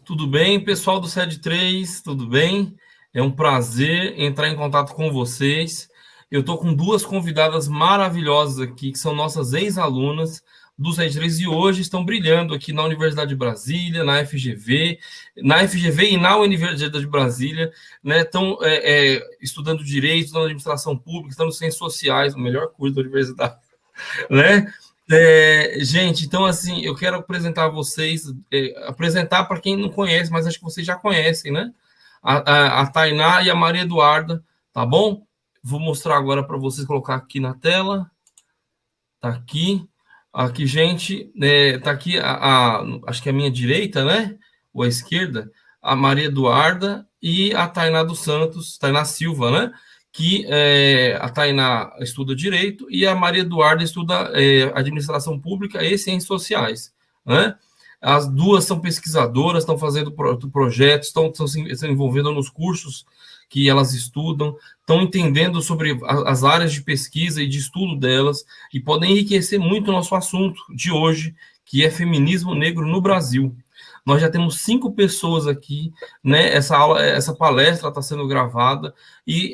Tudo bem, pessoal do SED 3, tudo bem? É um prazer entrar em contato com vocês. Eu estou com duas convidadas maravilhosas aqui, que são nossas ex-alunas do SED 3 e hoje estão brilhando aqui na Universidade de Brasília, na FGV e na Universidade de Brasília, né? Estão estudando Direito, estudando Administração Pública, estudando Ciências Sociais, o melhor curso da universidade, né? Gente, então assim, eu quero apresentar a vocês, apresentar para quem não conhece, mas acho que vocês já conhecem, né? A Tainá e a Maria Eduarda, tá bom? Vou mostrar agora para vocês, colocar aqui na tela. Tá aqui, gente, tá aqui acho que é a minha direita, né? Ou a esquerda, a Maria Eduarda e a Tainá dos Santos, Tainá Silva, né? Que a Tainá estuda Direito e a Maria Eduarda estuda Administração Pública e Ciências Sociais, né? As duas são pesquisadoras, estão fazendo projetos, estão se envolvendo nos cursos que elas estudam, estão entendendo sobre as áreas de pesquisa e de estudo delas, e podem enriquecer muito o nosso assunto de hoje, que é feminismo negro no Brasil. Nós já temos 5 pessoas aqui, né? Essa palestra está sendo gravada, e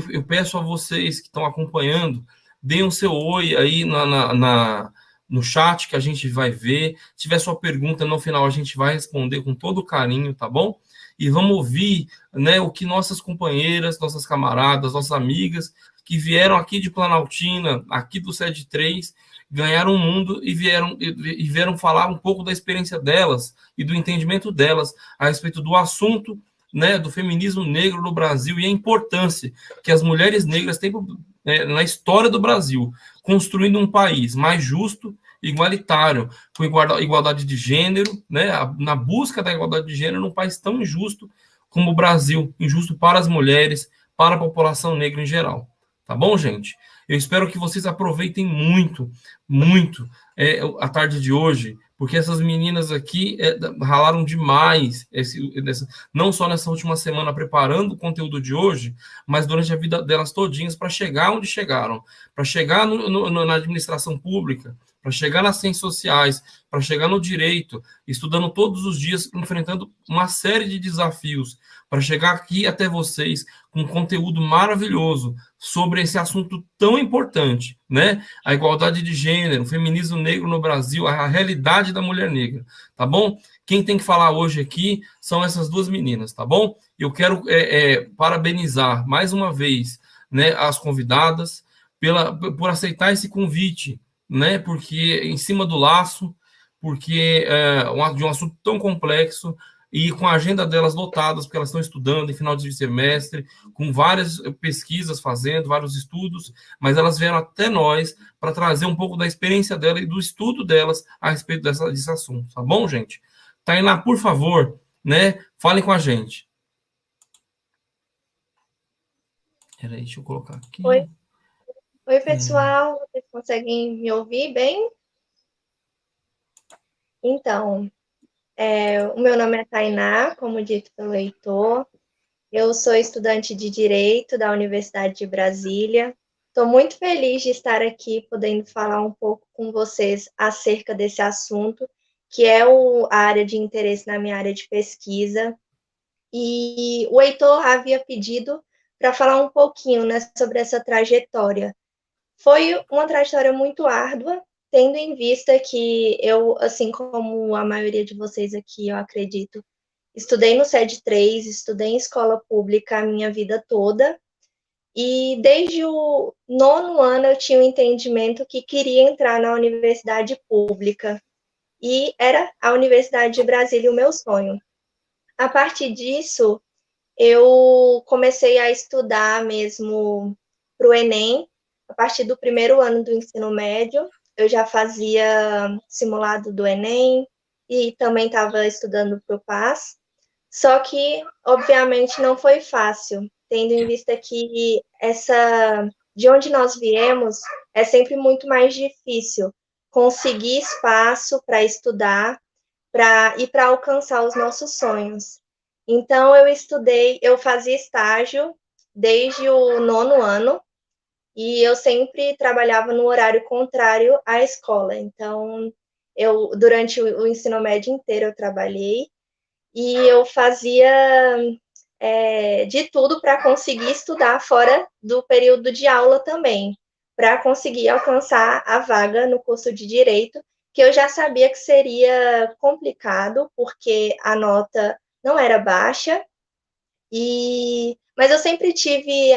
eu peço a vocês que estão acompanhando, deem o seu oi aí no chat que a gente vai ver. Se tiver sua pergunta, no final a gente vai responder com todo carinho, tá bom? E vamos ouvir, né, o que nossas companheiras, nossas camaradas, nossas amigas que vieram aqui de Planaltina, aqui do SED 3, ganharam o mundo e vieram falar um pouco da experiência delas e do entendimento delas a respeito do assunto, né, do feminismo negro no Brasil e a importância que as mulheres negras têm na história do Brasil, construindo um país mais justo, igualitário, com igualdade de gênero, né, na busca da igualdade de gênero num país tão injusto como o Brasil, injusto para as mulheres, para a população negra em geral. Tá bom, gente? Eu espero que vocês aproveitem muito, muito a tarde de hoje, porque essas meninas aqui ralaram demais, não só nessa última semana preparando o conteúdo de hoje, mas durante a vida delas todinhas para chegar onde chegaram, para chegar na administração pública, para chegar nas ciências sociais, para chegar no direito, estudando todos os dias, enfrentando uma série de desafios, para chegar aqui até vocês com conteúdo maravilhoso sobre esse assunto tão importante, né? A igualdade de gênero, o feminismo negro no Brasil, a realidade da mulher negra, tá bom? Quem tem que falar hoje aqui são essas duas meninas, tá bom? Eu quero parabenizar mais uma vez, né, as convidadas por aceitar esse convite, né? Porque em cima do laço, porque de um assunto tão complexo e com a agenda delas lotadas, porque elas estão estudando em final de semestre, com várias pesquisas fazendo, vários estudos, mas elas vieram até nós para trazer um pouco da experiência dela e do estudo delas a respeito desse assunto, tá bom, gente? Tainá, por favor, né, falem com a gente. Peraí, deixa eu colocar Oi, aqui. oi pessoal, vocês conseguem me ouvir bem? Então, o meu nome é Tainá, como dito pelo Heitor, eu sou estudante de Direito da Universidade de Brasília. Estou muito feliz de estar aqui podendo falar um pouco com vocês acerca desse assunto, que é a área de interesse na minha área de pesquisa. E o Heitor havia pedido para falar um pouquinho, né, sobre essa trajetória. Foi uma trajetória muito árdua, tendo em vista que eu, assim como a maioria de vocês aqui, eu acredito, estudei no SED 3, estudei em escola pública a minha vida toda, e desde o nono ano eu tinha o entendimento que queria entrar na universidade pública, e era a Universidade de Brasília o meu sonho. A partir disso, eu comecei a estudar mesmo para o Enem, a partir do primeiro ano do ensino médio. Eu já fazia simulado do Enem e também estava estudando para o PAS. Só que, obviamente, não foi fácil, tendo em vista que de onde nós viemos é sempre muito mais difícil conseguir espaço para estudar e para alcançar os nossos sonhos. Então, eu fazia estágio desde o nono ano e eu sempre trabalhava no horário contrário à escola. Então, durante o ensino médio inteiro, eu trabalhei. e eu fazia de tudo para conseguir estudar fora do período de aula também, para conseguir alcançar a vaga no curso de Direito, que eu já sabia que seria complicado, porque a nota não era baixa, mas eu sempre tive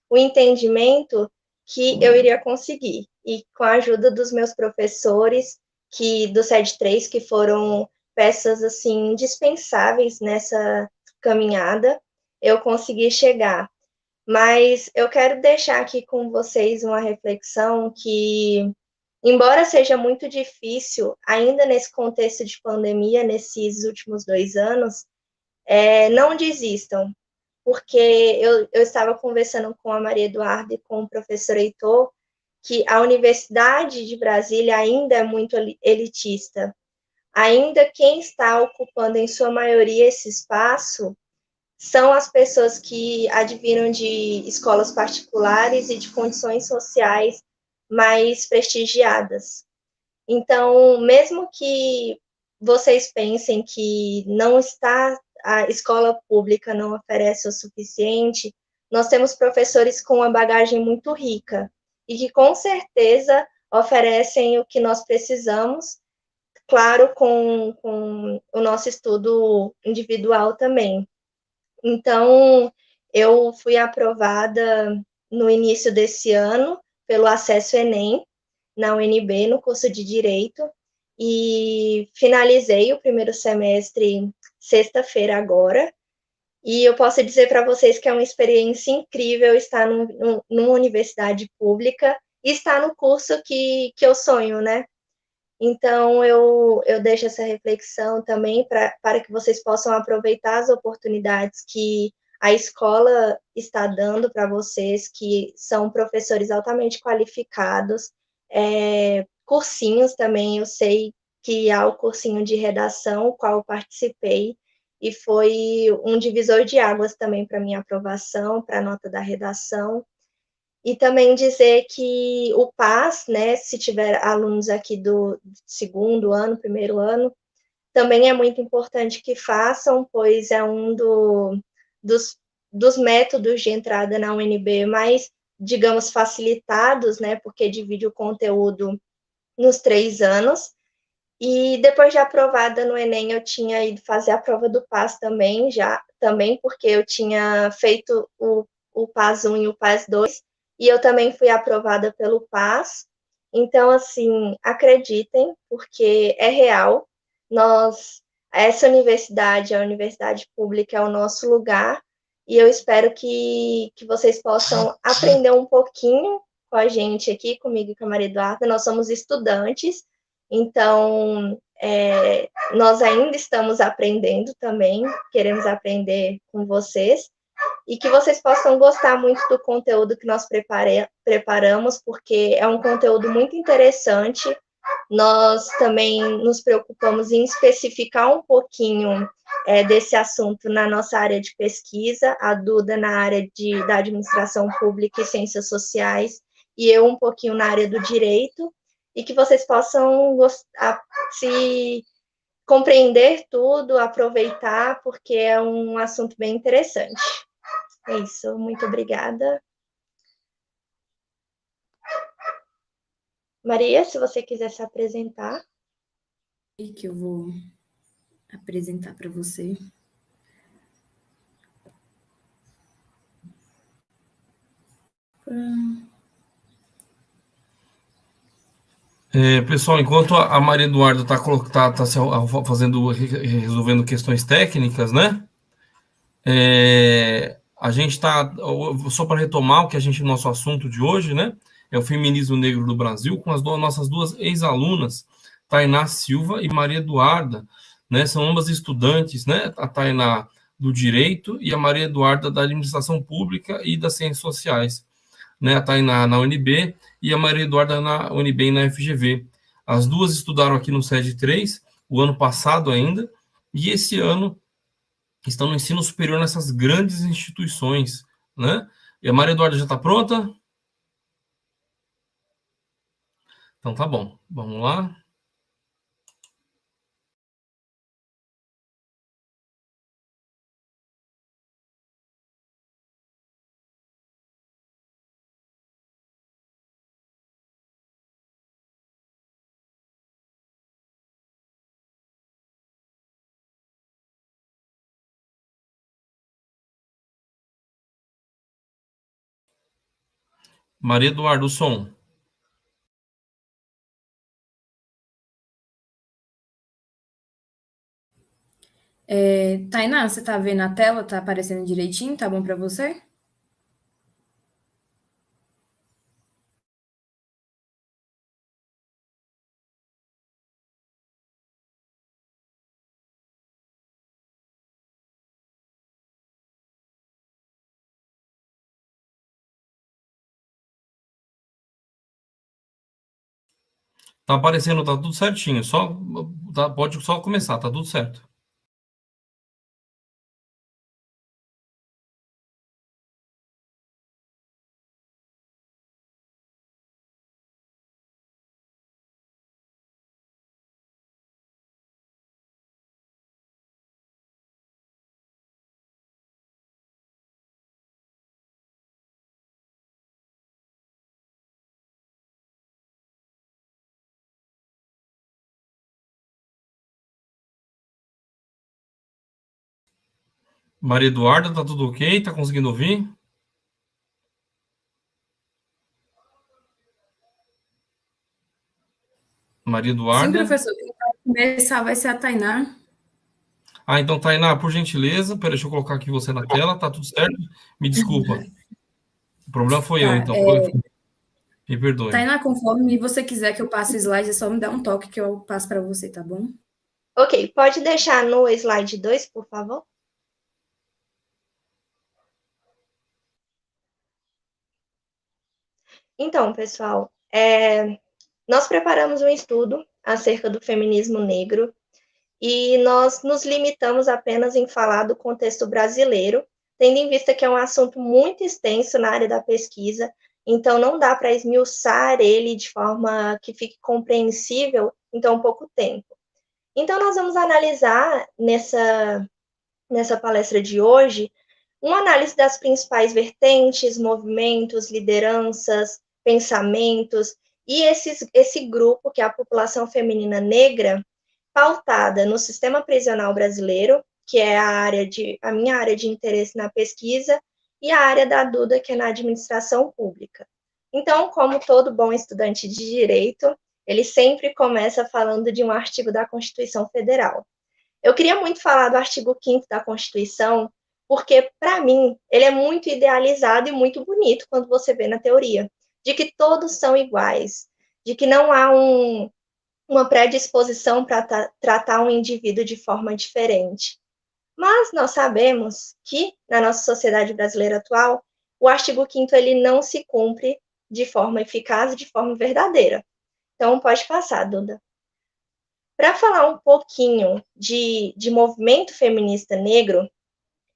o entendimento que eu iria conseguir. E com a ajuda dos meus professores, do SED 3, que foram peças assim indispensáveis nessa caminhada, eu consegui chegar. Mas eu quero deixar aqui com vocês uma reflexão que, embora seja muito difícil, ainda nesse contexto de pandemia, nesses últimos 2 anos, não desistam, porque eu estava conversando com a Maria Eduarda e com o professor Heitor, que a Universidade de Brasília ainda é muito elitista. Ainda quem está ocupando, em sua maioria, esse espaço são as pessoas que adviram de escolas particulares e de condições sociais mais prestigiadas. Então, mesmo que vocês pensem que não está, a escola pública não oferece o suficiente, nós temos professores com uma bagagem muito rica e que com certeza oferecem o que nós precisamos, claro, com o nosso estudo individual também. Então, eu fui aprovada no início desse ano pelo acesso Enem na UNB, no curso de Direito, e finalizei o primeiro semestre sexta-feira agora. E eu posso dizer para vocês que é uma experiência incrível estar numa universidade pública e estar no curso que eu sonho, né? Então, eu deixo essa reflexão também para que vocês possam aproveitar as oportunidades que a escola está dando para vocês, que são professores altamente qualificados, cursinhos também, eu sei que há o cursinho de redação, o qual eu participei, e foi um divisor de águas também para minha aprovação, para a nota da redação. E também dizer que o PAS, né, se tiver alunos aqui do segundo ano, primeiro ano, também é muito importante que façam, pois é um dos, dos métodos de entrada na UNB mais, digamos, facilitados, né, porque divide o conteúdo nos 3 anos. E depois de aprovada no Enem, eu tinha ido fazer a prova do PAS também porque eu tinha feito o PAS 1 e o PAS 2, e eu também fui aprovada pelo PAS. Então, assim, acreditem, porque é real. Essa universidade, a universidade pública, é o nosso lugar, e eu espero que vocês possam aprender um pouquinho com a gente aqui, comigo e com a Maria Eduarda. Nós somos estudantes, então, nós ainda estamos aprendendo também, queremos aprender com vocês, e que vocês possam gostar muito do conteúdo que nós preparamos, porque é um conteúdo muito interessante. Nós também nos preocupamos em especificar um pouquinho desse assunto na nossa área de pesquisa, a Duda na área da administração pública e ciências sociais, e eu um pouquinho na área do direito, e que vocês possam se compreender tudo, aproveitar, porque é um assunto bem interessante. É isso, muito obrigada. Maria, se você quiser se apresentar. Que eu vou apresentar para você. Pessoal, enquanto a Maria Eduarda está resolvendo questões técnicas, né? A gente está, só para retomar nosso assunto de hoje, né? É o feminismo negro do Brasil, com as nossas duas ex-alunas, Tainá Silva e Maria Eduarda, né? São ambas estudantes, né? A Tainá do Direito e a Maria Eduarda da Administração Pública e das Ciências Sociais, né? A Tainá na UNB e a Maria Eduarda na UNB e na FGV. As duas estudaram aqui no SED 3, o ano passado ainda, e esse ano estão no ensino superior nessas grandes instituições, né? E a Maria Eduarda já está pronta? Então tá bom, vamos lá. Maria Eduardo, o som. Tainá, você tá vendo a tela? Tá aparecendo direitinho? Tá bom para você? Tá aparecendo, tá tudo certinho. Pode só começar, tá tudo certo. Maria Eduarda, tá tudo ok? Tá conseguindo ouvir? Maria Sim, Eduarda. professor. Quem vai começar vai ser a Tainá. Então, Tainá, por gentileza, deixa eu colocar aqui você na tela, tá tudo certo? Me desculpa. O problema foi eu, Tá. então. Me perdoe. Tainá, conforme você quiser que eu passe o slide, é só me dar um toque que eu passo para você, tá bom? Ok, pode deixar no slide 2, por favor? Então, pessoal, nós preparamos um estudo acerca do feminismo negro e nós nos limitamos apenas em falar do contexto brasileiro, tendo em vista que é um assunto muito extenso na área da pesquisa, então não dá para esmiuçar ele de forma que fique compreensível em tão pouco tempo. Então, nós vamos analisar nessa palestra de hoje uma análise das principais vertentes, movimentos, lideranças, pensamentos e esse grupo, que é a população feminina negra, pautada no sistema prisional brasileiro, que é a minha área de interesse na pesquisa, e a área da Duda, que é na administração pública. Então, como todo bom estudante de direito, ele sempre começa falando de um artigo da Constituição Federal. Eu queria muito falar do artigo 5º da Constituição, porque, para mim, ele é muito idealizado e muito bonito quando você vê na teoria, de que todos são iguais, de que não há uma predisposição para tratar um indivíduo de forma diferente. Mas nós sabemos que, na nossa sociedade brasileira atual, o artigo 5º ele não se cumpre de forma eficaz e de forma verdadeira. Então, pode passar, Duda. Para falar um pouquinho de movimento feminista negro,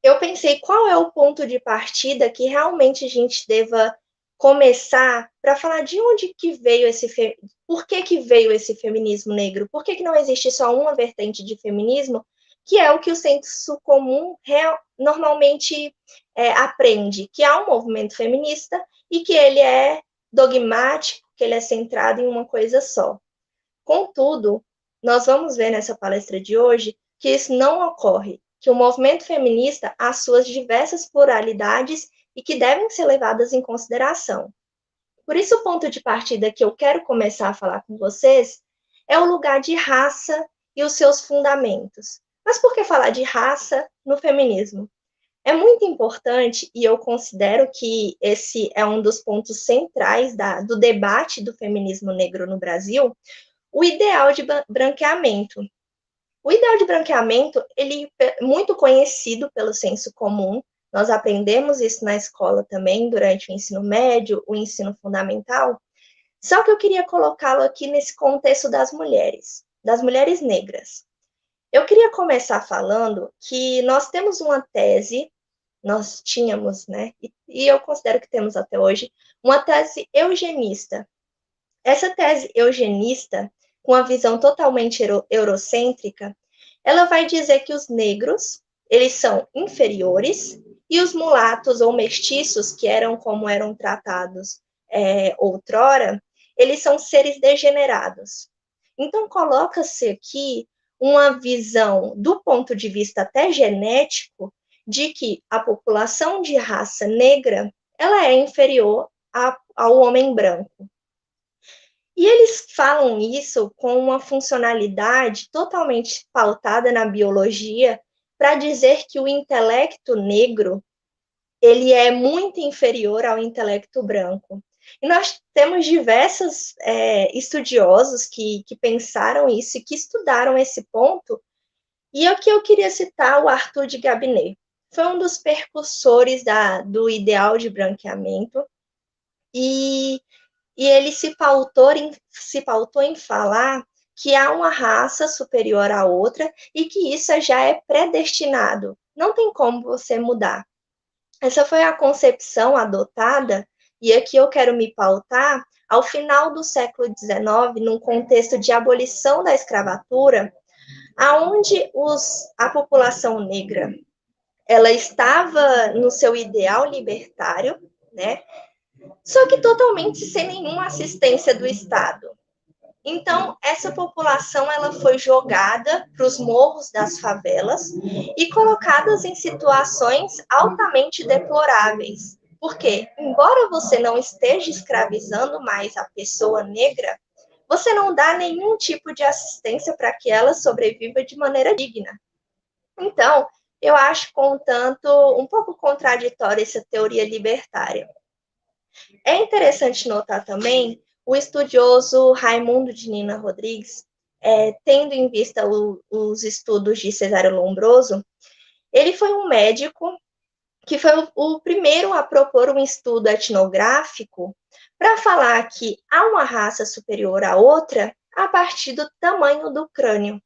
eu pensei qual é o ponto de partida que realmente a gente deva começar para falar de onde que veio por que veio esse feminismo negro? Por que não existe só uma vertente de feminismo, que é o que o senso comum normalmente aprende, que há um movimento feminista e que ele é dogmático, que ele é centrado em uma coisa só. Contudo, nós vamos ver nessa palestra de hoje que isso não ocorre, que o movimento feminista há suas diversas pluralidades e que devem ser levadas em consideração. Por isso, o ponto de partida que eu quero começar a falar com vocês é o lugar de raça e os seus fundamentos. Mas por que falar de raça no feminismo? É muito importante, e eu considero que esse é um dos pontos centrais do debate do feminismo negro no Brasil, o ideal de branqueamento. O ideal de branqueamento, ele é muito conhecido pelo senso comum, nós aprendemos isso na escola também, durante o ensino médio, o ensino fundamental, só que eu queria colocá-lo aqui nesse contexto das mulheres negras. Eu queria começar falando que nós temos uma tese, nós tínhamos, né, e eu considero que temos até hoje, uma tese eugenista. Essa tese eugenista, com a visão totalmente eurocêntrica, ela vai dizer que os negros, eles são inferiores e os mulatos ou mestiços, que eram como eram tratados outrora, eles são seres degenerados. Então, coloca-se aqui uma visão, do ponto de vista até genético, de que a população de raça negra ela é inferior ao homem branco. E eles falam isso com uma funcionalidade totalmente pautada na biologia para dizer que o intelecto negro ele é muito inferior ao intelecto branco. E nós temos diversos estudiosos que pensaram isso e que estudaram esse ponto. E aqui eu queria citar o Arthur de Gabinet. Foi um dos percursores do ideal de branqueamento. E ele se pautou em falar que há uma raça superior à outra e que isso já é predestinado. Não tem como você mudar. Essa foi a concepção adotada, e aqui eu quero me pautar ao final do século XIX, num contexto de abolição da escravatura, aonde a população negra ela estava no seu ideal libertário, né? Só que totalmente sem nenhuma assistência do Estado. Então, essa população ela foi jogada para os morros das favelas e colocadas em situações altamente deploráveis. Porque, embora você não esteja escravizando mais a pessoa negra, você não dá nenhum tipo de assistência para que ela sobreviva de maneira digna. Então, eu acho, contanto, um pouco contraditória essa teoria libertária. É interessante notar também o estudioso Raimundo de Nina Rodrigues, tendo em vista os estudos de Cesário Lombroso, ele foi um médico que foi o primeiro a propor um estudo etnográfico para falar que há uma raça superior à outra a partir do tamanho do crânio,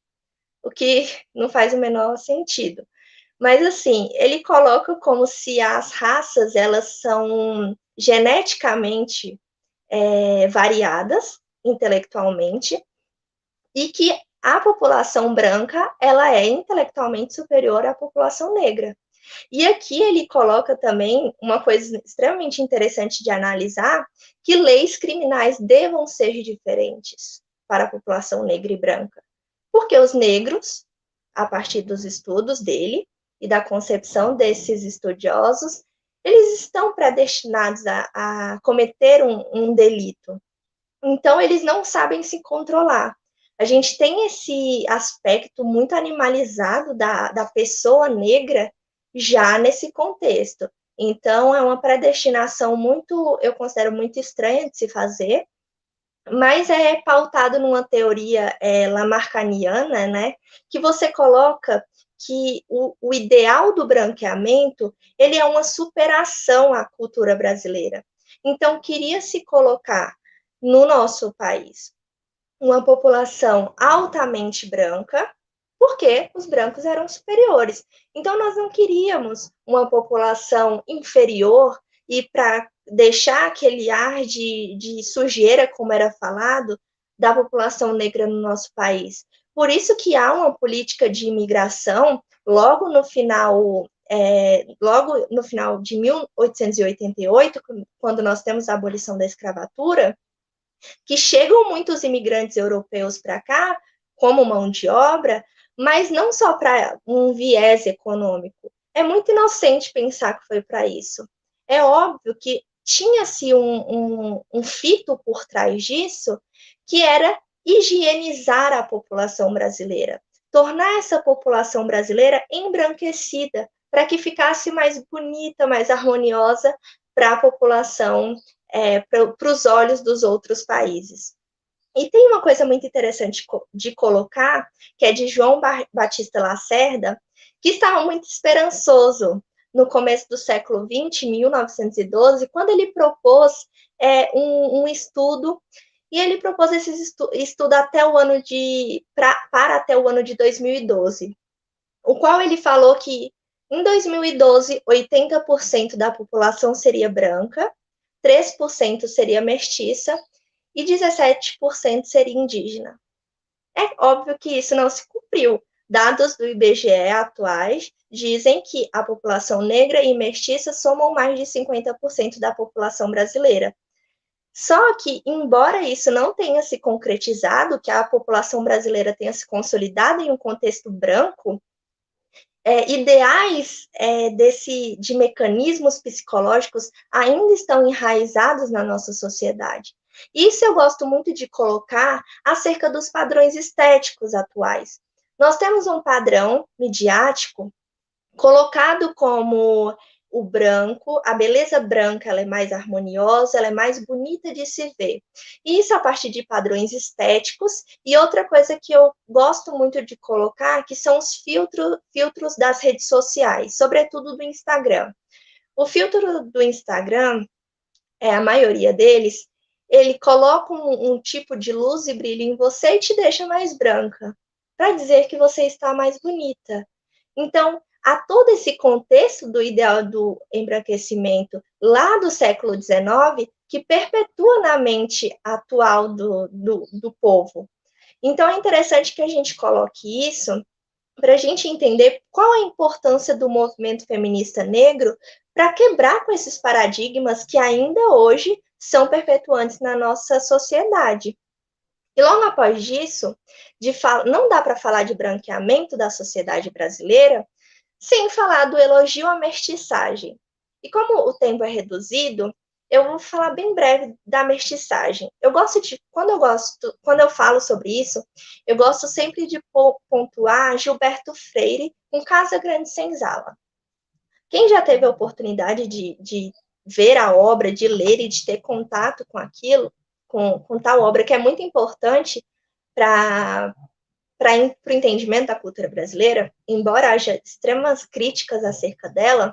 o que não faz o menor sentido. Mas, assim, ele coloca como se as raças, elas são geneticamente variadas intelectualmente e que a população branca, ela é intelectualmente superior à população negra. E aqui ele coloca também uma coisa extremamente interessante de analisar, que leis criminais devam ser diferentes para a população negra e branca. Porque os negros, a partir dos estudos dele e da concepção desses estudiosos, eles estão predestinados a cometer um delito. Então, eles não sabem se controlar. A gente tem esse aspecto muito animalizado da pessoa negra já nesse contexto. Então, é uma predestinação muito, eu considero muito estranha de se fazer, mas é pautado numa teoria lamarckiana, né, que você coloca que o ideal do branqueamento, ele é uma superação à cultura brasileira. Então, queria se colocar no nosso país uma população altamente branca, porque os brancos eram superiores. Então, nós não queríamos uma população inferior e para deixar aquele ar de sujeira, como era falado, da população negra no nosso país. Por isso que há uma política de imigração logo no final de 1888, quando nós temos a abolição da escravatura, que chegam muitos imigrantes europeus para cá, como mão de obra, mas não só para um viés econômico. É muito inocente pensar que foi para isso. É óbvio que tinha-se um fito por trás disso, que era higienizar a população brasileira, tornar essa população brasileira embranquecida, para que ficasse mais bonita, mais harmoniosa para a população, para os olhos dos outros países. E tem uma coisa muito interessante de colocar, que é de João Batista Lacerda, que estava muito esperançoso no começo do século XX, 1912, quando ele propôs um estudo, e ele propôs esse estudo até o ano para até o ano de 2012, o qual ele falou que em 2012, 80% da população seria branca, 3% seria mestiça e 17% seria indígena. É óbvio que isso não se cumpriu. Dados do IBGE atuais dizem que a população negra e mestiça somam mais de 50% da população brasileira. Só que, embora isso não tenha se concretizado, que a população brasileira tenha se consolidado em um contexto branco, ideais de mecanismos psicológicos ainda estão enraizados na nossa sociedade. Isso eu gosto muito de colocar acerca dos padrões estéticos atuais. Nós temos um padrão midiático colocado como o branco, a beleza branca ela é mais harmoniosa, ela é mais bonita de se ver. Isso a partir de padrões estéticos. E outra coisa que eu gosto muito de colocar, que são os filtros das redes sociais, sobretudo do Instagram. O filtro do Instagram, a maioria deles, ele coloca um tipo de luz e brilho em você e te deixa mais branca, para dizer que você está mais bonita. Então, há todo esse contexto do ideal do embranquecimento lá do século XIX que perpetua na mente atual do povo. Então, é interessante que a gente coloque isso para a gente entender qual a importância do movimento feminista negro para quebrar com esses paradigmas que ainda hoje são perpetuantes na nossa sociedade. E logo após isso, não dá para falar de branqueamento da sociedade brasileira sem falar do elogio à mestiçagem. E como o tempo é reduzido, eu vou falar bem breve da mestiçagem. Quando eu falo sobre isso, eu gosto sempre de pontuar Gilberto Freire com Casa Grande Senzala. Quem já teve a oportunidade de ver a obra, de ler e de ter contato com aquilo, com tal obra que é muito importante para o entendimento da cultura brasileira, embora haja extremas críticas acerca dela,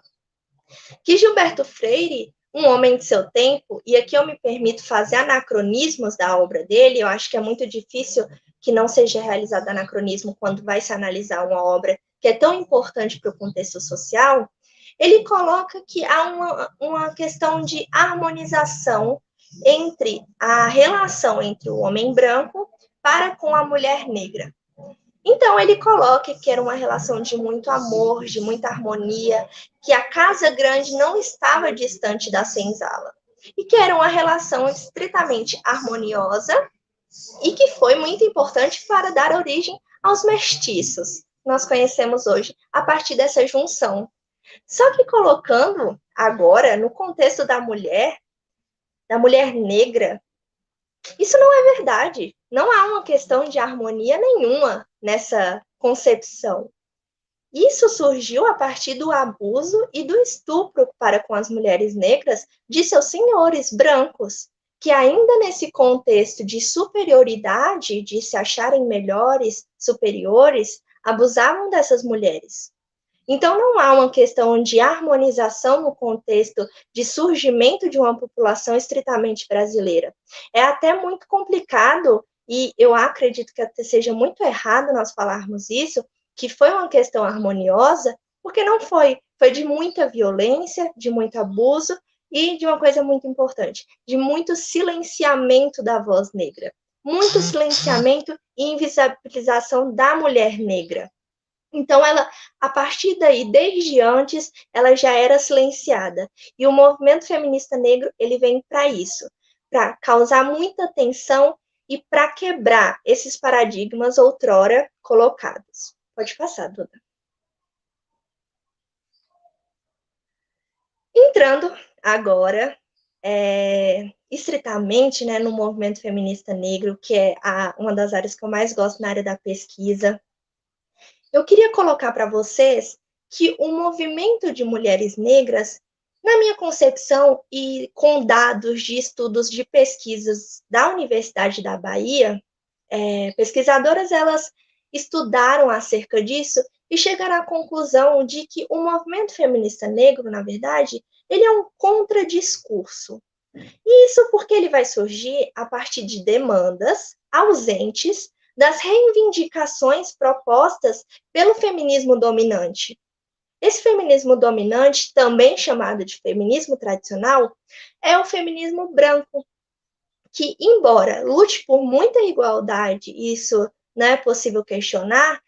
que Gilberto Freire, um homem de seu tempo, e aqui eu me permito fazer anacronismos da obra dele, eu acho que é muito difícil que não seja realizado anacronismo quando vai se analisar uma obra que é tão importante para o contexto social, ele coloca que há uma questão de harmonização entre a relação entre o homem branco para com a mulher negra. Então, ele coloca que era uma relação de muito amor, de muita harmonia, que a Casa Grande não estava distante da senzala, e que era uma relação estritamente harmoniosa e que foi muito importante para dar origem aos mestiços, que nós conhecemos hoje, a partir dessa junção. Só que colocando agora no contexto da mulher negra, isso não é verdade. Não há uma questão de harmonia nenhuma nessa concepção. Isso surgiu a partir do abuso e do estupro para com as mulheres negras de seus senhores brancos, que ainda nesse contexto de superioridade, de se acharem melhores, superiores, abusavam dessas mulheres. Então, não há uma questão de harmonização no contexto de surgimento de uma população estritamente brasileira. É até muito complicado, e eu acredito que até seja muito errado nós falarmos isso, que foi uma questão harmoniosa, porque não foi. Foi de muita violência, de muito abuso e de uma coisa muito importante, de muito silenciamento da voz negra. Muito silenciamento e invisibilização da mulher negra. Então, ela, a partir daí, desde antes, ela já era silenciada. E o movimento feminista negro, ele vem para isso, para causar muita tensão e para quebrar esses paradigmas outrora colocados. Pode passar, Duda. Entrando agora, estritamente, né, no movimento feminista negro, que é uma das áreas que eu mais gosto na área da pesquisa, eu queria colocar para vocês que o movimento de mulheres negras, na minha concepção e com dados de estudos de pesquisas da Universidade da Bahia, pesquisadoras elas estudaram acerca disso e chegaram à conclusão de que o movimento feminista negro, na verdade, ele é um contradiscurso. E isso porque ele vai surgir a partir de demandas ausentes das reivindicações propostas pelo feminismo dominante. Esse feminismo dominante, também chamado de feminismo tradicional, é o feminismo branco, que, embora lute por muita igualdade, isso não é possível questionar,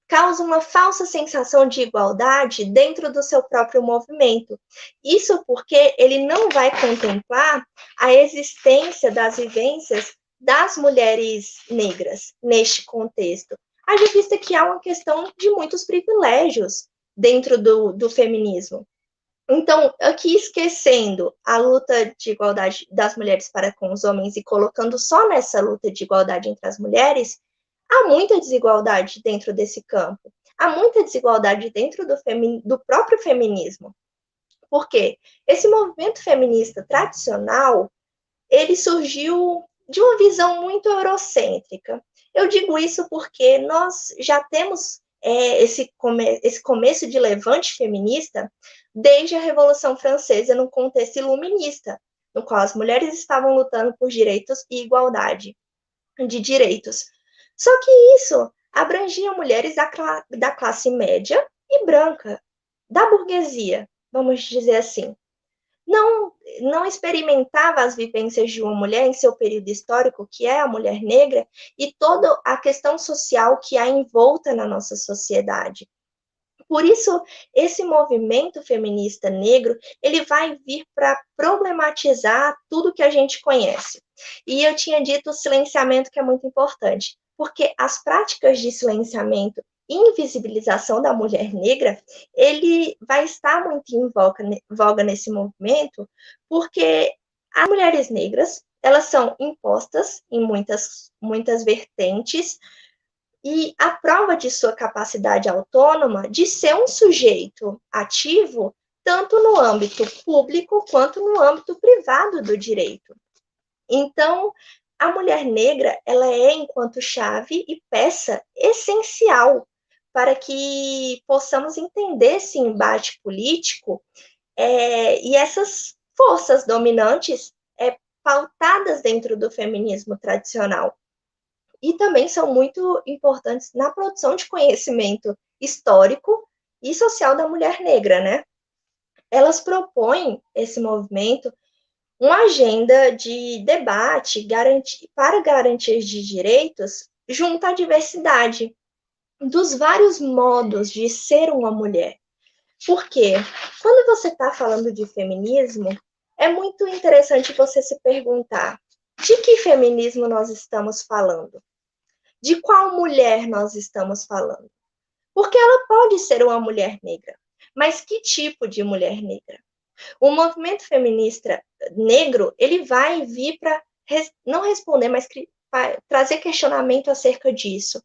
causa uma falsa sensação de igualdade dentro do seu próprio movimento. Isso porque ele não vai contemplar a existência das vivências das mulheres negras neste contexto, haja vista que há uma questão de muitos privilégios dentro do feminismo. Então, aqui esquecendo a luta de igualdade das mulheres para com os homens e colocando só nessa luta de igualdade entre as mulheres, há muita desigualdade dentro desse campo. Há muita desigualdade dentro do próprio feminismo. Por quê? Esse movimento feminista tradicional, ele surgiu de uma visão muito eurocêntrica. Eu digo isso porque nós já temos esse começo de levante feminista desde a Revolução Francesa, no contexto iluminista, no qual as mulheres estavam lutando por direitos e igualdade de direitos. Só que isso abrangia mulheres da classe média e branca, da burguesia, vamos dizer assim. Não experimentava as vivências de uma mulher em seu período histórico, que é a mulher negra, e toda a questão social que há envolta na nossa sociedade. Por isso, esse movimento feminista negro, ele vai vir para problematizar tudo que a gente conhece. E eu tinha dito o silenciamento, que é muito importante, porque as práticas de silenciamento e invisibilização da mulher negra, ele vai estar muito em voga nesse movimento, porque as mulheres negras, elas são impostas em muitas vertentes, e a prova de sua capacidade autônoma de ser um sujeito ativo, tanto no âmbito público quanto no âmbito privado do direito. Então, a mulher negra, ela é, enquanto chave e peça essencial para que possamos entender esse embate político e essas forças dominantes pautadas dentro do feminismo tradicional. E também são muito importantes na produção de conhecimento histórico e social da mulher negra, né? Elas propõem, esse movimento, uma agenda de debate para garantias de direitos junto à diversidade dos vários modos de ser uma mulher. Porque quando você está falando de feminismo, é muito interessante você se perguntar: de que feminismo nós estamos falando? De qual mulher nós estamos falando? Porque ela pode ser uma mulher negra, mas que tipo de mulher negra? O movimento feminista negro, ele vai vir para não responder, mas trazer questionamento acerca disso,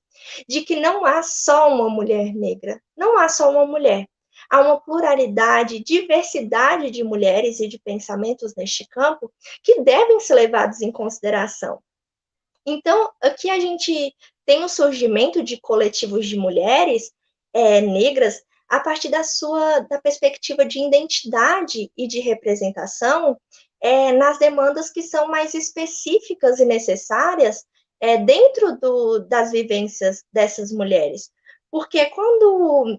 de que não há só uma mulher negra, não há só uma mulher. Há uma pluralidade, diversidade de mulheres e de pensamentos neste campo que devem ser levados em consideração. Então, aqui a gente tem o surgimento de coletivos de mulheres negras a partir da perspectiva de identidade e de representação nas demandas que são mais específicas e necessárias dentro das vivências dessas mulheres. Porque quando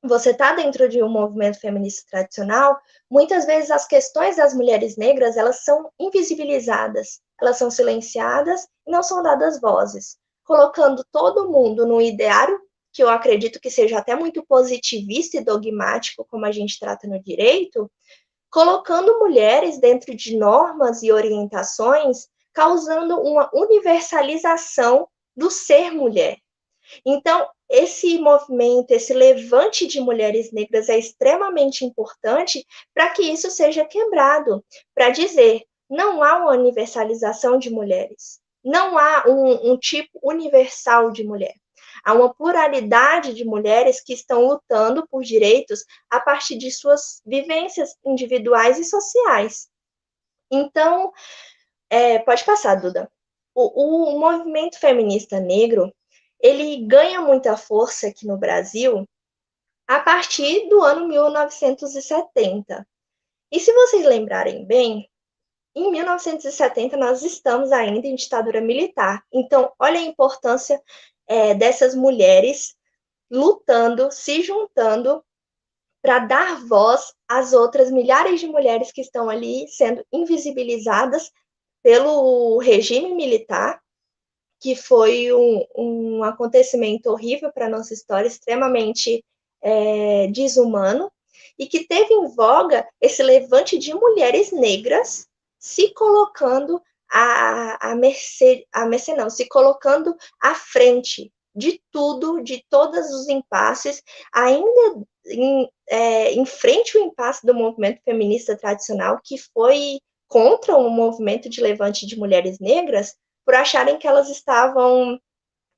você está dentro de um movimento feminista tradicional, muitas vezes as questões das mulheres negras, elas são invisibilizadas, elas são silenciadas e não são dadas vozes, colocando todo mundo no ideário, que eu acredito que seja até muito positivista e dogmático, como a gente trata no direito, colocando mulheres dentro de normas e orientações, causando uma universalização do ser mulher. Então, esse movimento, esse levante de mulheres negras é extremamente importante para que isso seja quebrado, para dizer, não há uma universalização de mulheres, não há um tipo universal de mulher. Há uma pluralidade de mulheres que estão lutando por direitos a partir de suas vivências individuais e sociais. Então, pode passar, Duda. O movimento feminista negro, ele ganha muita força aqui no Brasil a partir do ano 1970. E se vocês lembrarem bem, em 1970 nós estamos ainda em ditadura militar. Então, olha a importância dessas mulheres lutando, se juntando para dar voz às outras milhares de mulheres que estão ali sendo invisibilizadas pelo regime militar, que foi um acontecimento horrível para a nossa história, extremamente desumano, e que teve em voga esse levante de mulheres negras se colocando se colocando à frente de tudo, de todos os impasses, ainda em frente ao impasse do movimento feminista tradicional, que foi contra o movimento de levante de mulheres negras, por acharem que elas estavam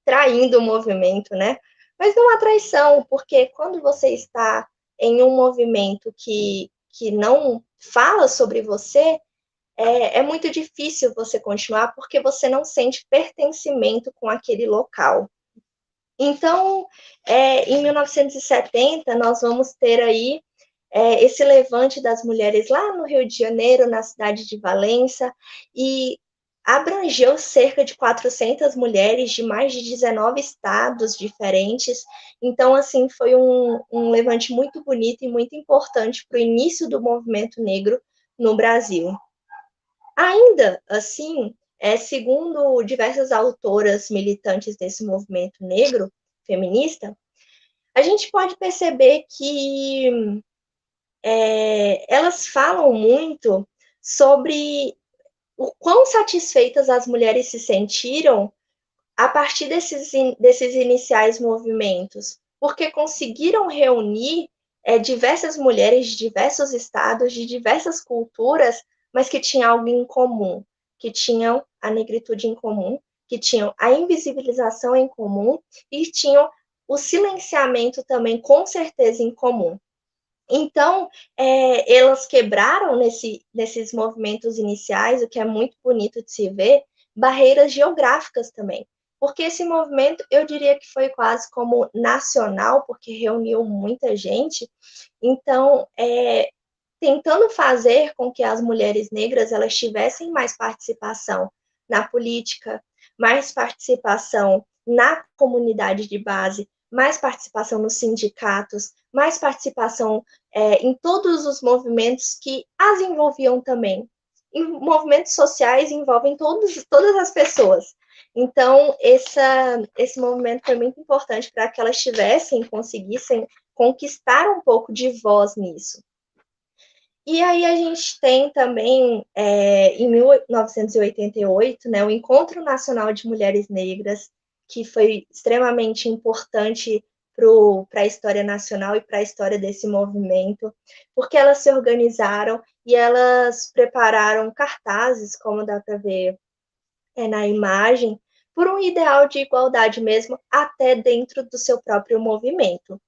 traindo o movimento, né? Mas não há traição, porque quando você está em um movimento que não fala sobre você, é muito difícil você continuar, porque você não sente pertencimento com aquele local. Então, em 1970, nós vamos ter aí esse levante das mulheres lá no Rio de Janeiro, na cidade de Valença, e abrangeu cerca de 400 mulheres de mais de 19 estados diferentes. Então, assim, foi um levante muito bonito e muito importante para o início do movimento negro no Brasil. Ainda assim, segundo diversas autoras militantes desse movimento negro feminista, a gente pode perceber que elas falam muito sobre o quão satisfeitas as mulheres se sentiram a partir desses iniciais movimentos, porque conseguiram reunir diversas mulheres de diversos estados, de diversas culturas, mas que tinham algo em comum, que tinham a negritude em comum, que tinham a invisibilização em comum e tinham o silenciamento também, com certeza, em comum. Então, elas quebraram nesses movimentos iniciais, o que é muito bonito de se ver, barreiras geográficas também. Porque esse movimento, eu diria que foi quase como nacional, porque reuniu muita gente. Então, tentando fazer com que as mulheres negras elas tivessem mais participação na política, mais participação na comunidade de base, mais participação nos sindicatos, mais participação em todos os movimentos que as envolviam também. Em movimentos sociais envolvem todas as pessoas. Então, esse movimento foi muito importante para que elas conseguissem conquistar um pouco de voz nisso. E aí a gente tem também, em 1988, né, o Encontro Nacional de Mulheres Negras, que foi extremamente importante para a história nacional e para a história desse movimento, porque elas se organizaram e elas prepararam cartazes, como dá para ver na imagem, por um ideal de igualdade mesmo, até dentro do seu próprio movimento.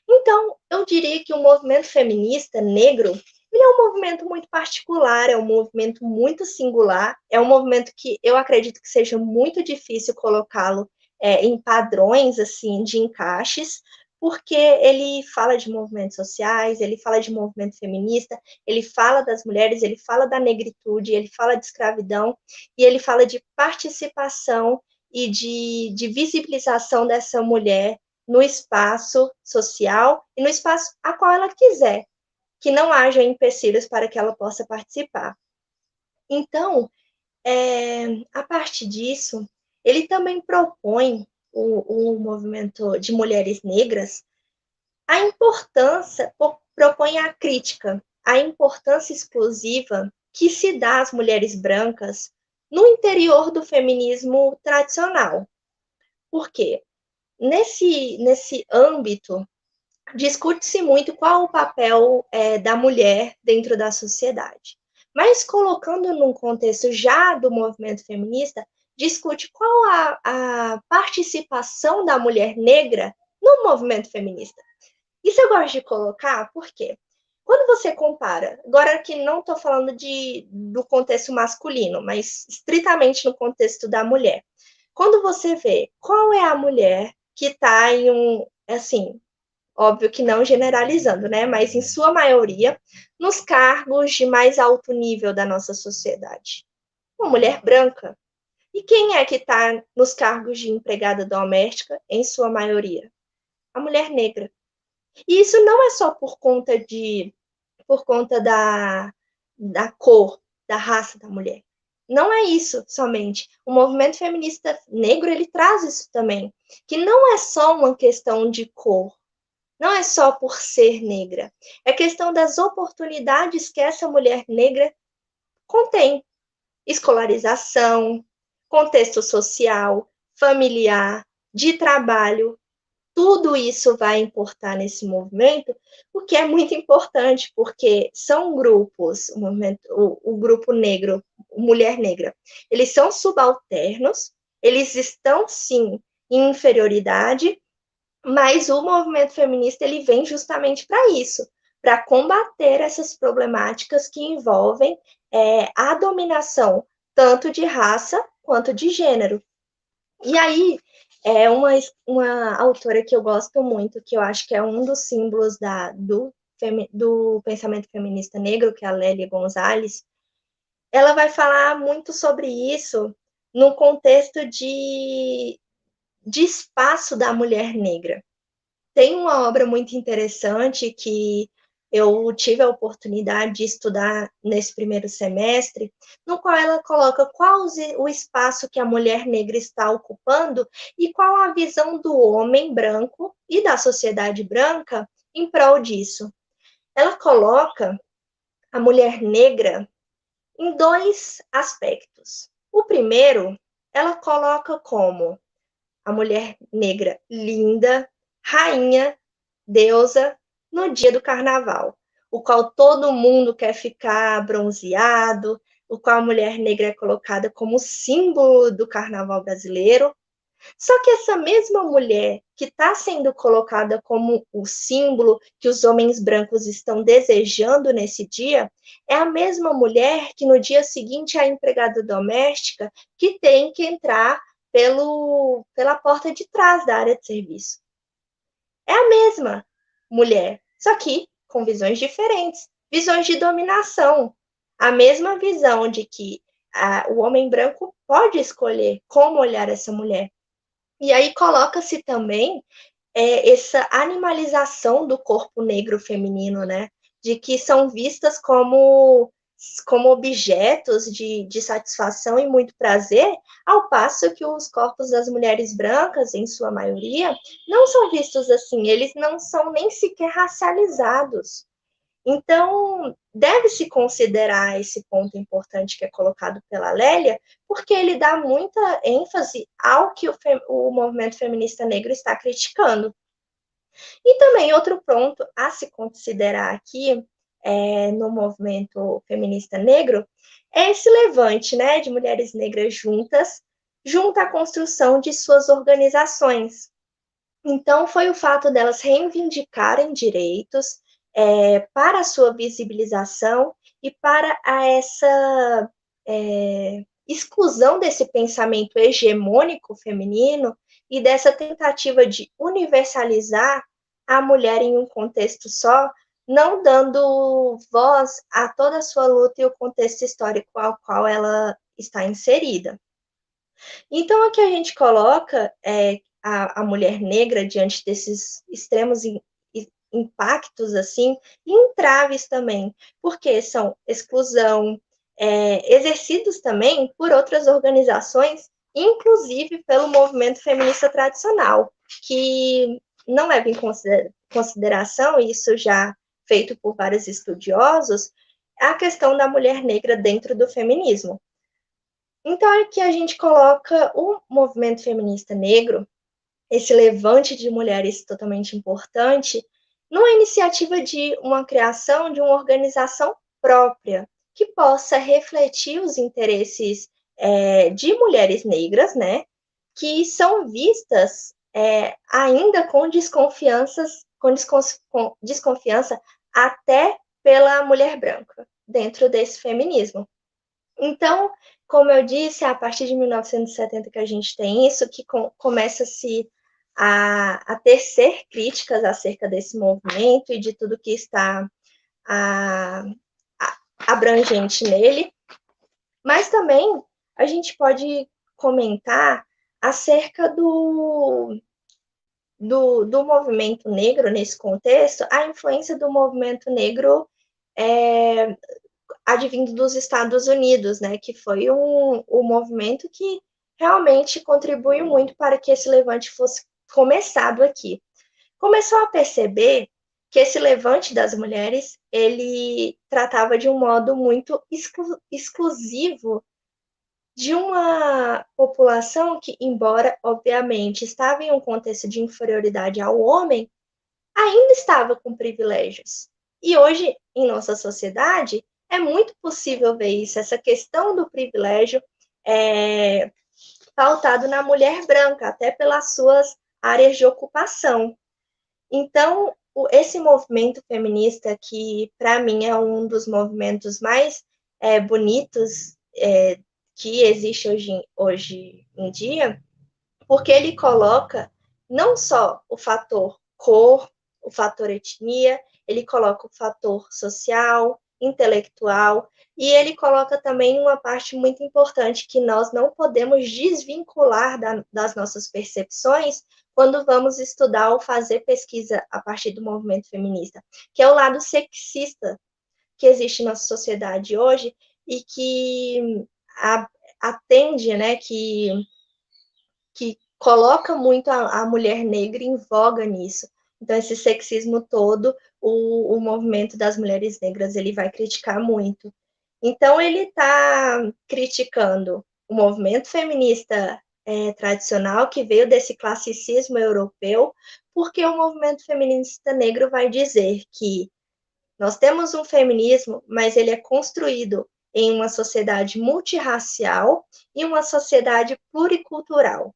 Então, eu diria que o movimento feminista negro, ele é um movimento muito particular, é um movimento muito singular, é um movimento que eu acredito que seja muito difícil colocá-lo em padrões assim de encaixes, porque ele fala de movimentos sociais, ele fala de movimento feminista, ele fala das mulheres, ele fala da negritude, ele fala de escravidão, e ele fala de participação e de visibilização dessa mulher no espaço social e no espaço a qual ela quiser, que não haja empecilhos para que ela possa participar. Então, a partir disso, ele também propõe o movimento de mulheres negras, a importância, propõe a crítica, a importância exclusiva que se dá às mulheres brancas no interior do feminismo tradicional. Por quê? Nesse âmbito, discute-se muito qual o papel da mulher dentro da sociedade. Mas colocando num contexto já do movimento feminista, discute qual a participação da mulher negra no movimento feminista. Isso eu gosto de colocar, porque quando você compara, agora que não estou falando do contexto masculino, mas estritamente no contexto da mulher, quando você vê qual é a mulher que está em assim, óbvio que não generalizando, né, mas em sua maioria, nos cargos de mais alto nível da nossa sociedade. Uma mulher branca. E quem é que está nos cargos de empregada doméstica, em sua maioria? A mulher negra. E isso não é só por conta da cor, da raça da mulher. Não é isso somente. O movimento feminista negro, ele traz isso também, que não é só uma questão de cor, não é só por ser negra, é questão das oportunidades que essa mulher negra contém. Escolarização, contexto social, familiar, de trabalho, tudo isso vai importar nesse movimento, o que é muito importante, porque são grupos, o grupo negro, mulher negra, eles são subalternos, eles estão, sim, em inferioridade, mas o movimento feminista ele vem justamente para isso, para combater essas problemáticas que envolvem a dominação tanto de raça quanto de gênero. E aí, uma autora que eu gosto muito, que eu acho que é um dos símbolos do pensamento feminista negro, que é a Lélia Gonzalez, ela vai falar muito sobre isso no contexto de espaço da mulher negra. Tem uma obra muito interessante que eu tive a oportunidade de estudar nesse primeiro semestre, no qual ela coloca qual o espaço que a mulher negra está ocupando e qual a visão do homem branco e da sociedade branca em prol disso. Ela coloca a mulher negra em dois aspectos. O primeiro, ela coloca como a mulher negra linda, rainha, deusa, no dia do carnaval, o qual todo mundo quer ficar bronzeado, o qual a mulher negra é colocada como símbolo do carnaval brasileiro. Só que essa mesma mulher que está sendo colocada como o símbolo que os homens brancos estão desejando nesse dia, é a mesma mulher que no dia seguinte é a empregada doméstica que tem que entrar pela porta de trás da área de serviço. É a mesma mulher, só que com visões diferentes, visões de dominação. A mesma visão de que o homem branco pode escolher como olhar essa mulher. E aí coloca-se também essa animalização do corpo negro feminino, né? De que são vistas como objetos de satisfação e muito prazer, ao passo que os corpos das mulheres brancas, em sua maioria, não são vistos assim, eles não são nem sequer racializados. Então, deve-se considerar esse ponto importante que é colocado pela Lélia, porque ele dá muita ênfase ao que o movimento feminista negro está criticando. E também outro ponto a se considerar aqui no movimento feminista negro é esse levante, né, de mulheres negras juntas, junto à construção de suas organizações. Então, foi o fato delas reivindicarem direitos para a sua visibilização e para essa exclusão desse pensamento hegemônico feminino e dessa tentativa de universalizar a mulher em um contexto só, não dando voz a toda a sua luta e o contexto histórico ao qual ela está inserida. Então, aqui a gente coloca a mulher negra diante desses extremos impactos, assim, e entraves também, porque são exclusão, exercidos também por outras organizações, inclusive pelo movimento feminista tradicional, que não leva em consideração, isso já feito por vários estudiosos, a questão da mulher negra dentro do feminismo. Então, aqui a gente coloca o movimento feminista negro, esse levante de mulheres totalmente importante, numa iniciativa de uma criação de uma organização própria, que possa refletir os interesses de mulheres negras, né, que são vistas ainda com desconfiança até pela mulher branca, dentro desse feminismo. Então, como eu disse, é a partir de 1970 que a gente tem isso, que começa-se a tecer críticas acerca desse movimento e de tudo que está abrangente nele, mas também a gente pode comentar acerca do movimento negro nesse contexto, a influência do movimento negro advindo dos Estados Unidos, né, que foi um movimento que realmente contribuiu muito para que esse levante fosse começado aqui. Começou a perceber que esse levante das mulheres, ele tratava de um modo muito exclusivo de uma população que, embora, obviamente, estava em um contexto de inferioridade ao homem, ainda estava com privilégios. E hoje, em nossa sociedade, é muito possível ver isso, essa questão do privilégio pautado na mulher branca, até pelas suas áreas de ocupação. Então, esse movimento feminista, que para mim é um dos movimentos mais bonitos que existe hoje em dia, porque ele coloca não só o fator cor, o fator etnia, ele coloca o fator social, intelectual, e ele coloca também uma parte muito importante que nós não podemos desvincular das nossas percepções quando vamos estudar ou fazer pesquisa a partir do movimento feminista, que é o lado sexista que existe na sociedade hoje e que atende, né, que coloca muito a mulher negra em voga nisso. Então, esse sexismo todo, o movimento das mulheres negras, ele vai criticar muito. Então, ele está criticando o movimento feminista tradicional, que veio desse classicismo europeu, porque o movimento feminista negro vai dizer que nós temos um feminismo, mas ele é construído em uma sociedade multirracial e uma sociedade pluricultural.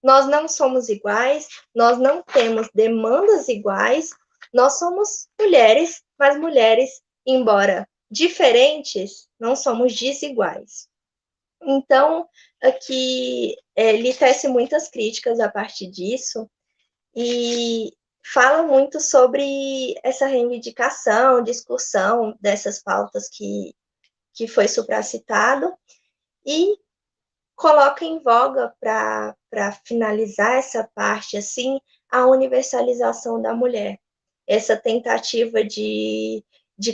Nós não somos iguais, nós não temos demandas iguais, nós somos mulheres, mas mulheres, embora diferentes, não somos desiguais. Então, aqui ele tece muitas críticas a partir disso e fala muito sobre essa reivindicação, discussão dessas pautas que foi supracitado e coloca em voga para finalizar essa parte assim a universalização da mulher, essa tentativa de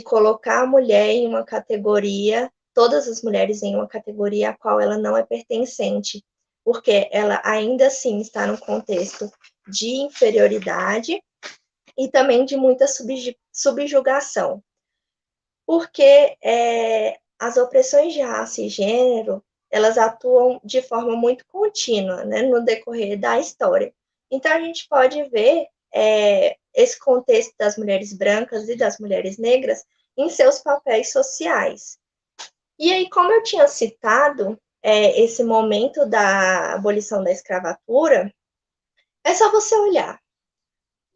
colocar a mulher em uma categoria, todas as mulheres em uma categoria a qual ela não é pertencente, porque ela ainda assim está no contexto de inferioridade e também de muita subjugação, porque as opressões de raça e gênero elas atuam de forma muito contínua, né, no decorrer da história. Então, a gente pode ver esse contexto das mulheres brancas e das mulheres negras em seus papéis sociais. E aí, como eu tinha citado, esse momento da abolição da escravatura, é só você olhar,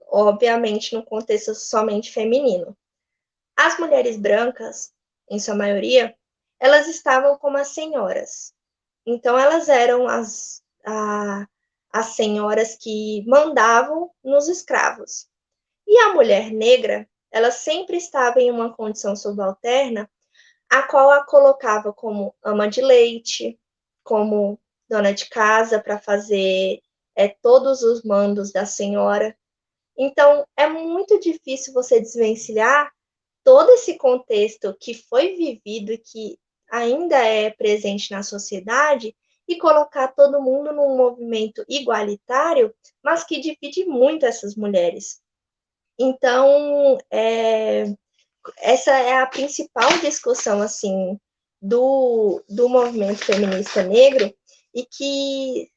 obviamente, no contexto somente feminino. As mulheres brancas, em sua maioria, elas estavam como as senhoras. Então, elas eram as senhoras que mandavam nos escravos. E a mulher negra, ela sempre estava em uma condição subalterna, a qual a colocava como ama de leite, como dona de casa, para fazer todos os mandos da senhora. Então, é muito difícil você desvencilhar todo esse contexto que foi vivido e que ainda é presente na sociedade e colocar todo mundo num movimento igualitário, mas que divide muito essas mulheres. Então, essa é a principal discussão, assim, do movimento feminista negro e que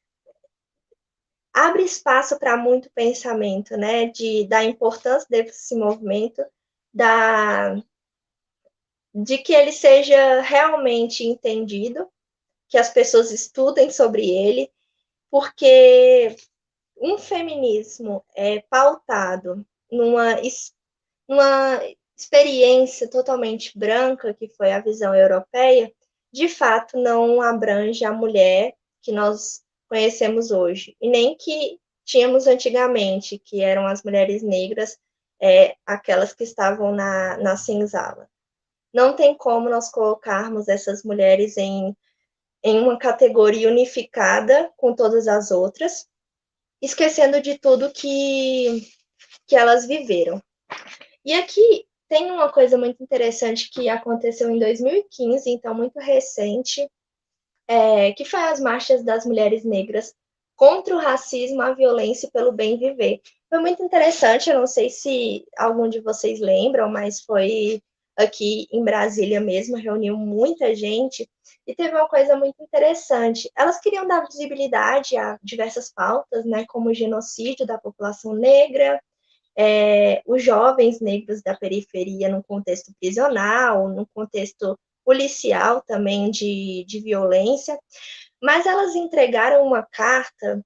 abre espaço para muito pensamento, né, da importância desse movimento, de que ele seja realmente entendido, que as pessoas estudem sobre ele, porque um feminismo pautado numa experiência totalmente branca, que foi a visão europeia, de fato não abrange a mulher que nós conhecemos hoje, e nem que tínhamos antigamente, que eram as mulheres negras, aquelas que estavam na senzala. Não tem como nós colocarmos essas mulheres em uma categoria unificada com todas as outras, esquecendo de tudo que elas viveram. E aqui tem uma coisa muito interessante que aconteceu em 2015, então muito recente, que foi as marchas das mulheres negras contra o racismo, a violência e pelo bem viver. Foi muito interessante, eu não sei se algum de vocês lembram, mas foi aqui em Brasília mesmo, reuniu muita gente, e teve uma coisa muito interessante. Elas queriam dar visibilidade a diversas pautas, né, como o genocídio da população negra, os jovens negros da periferia no contexto prisional, no contexto policial também de violência, mas elas entregaram uma carta,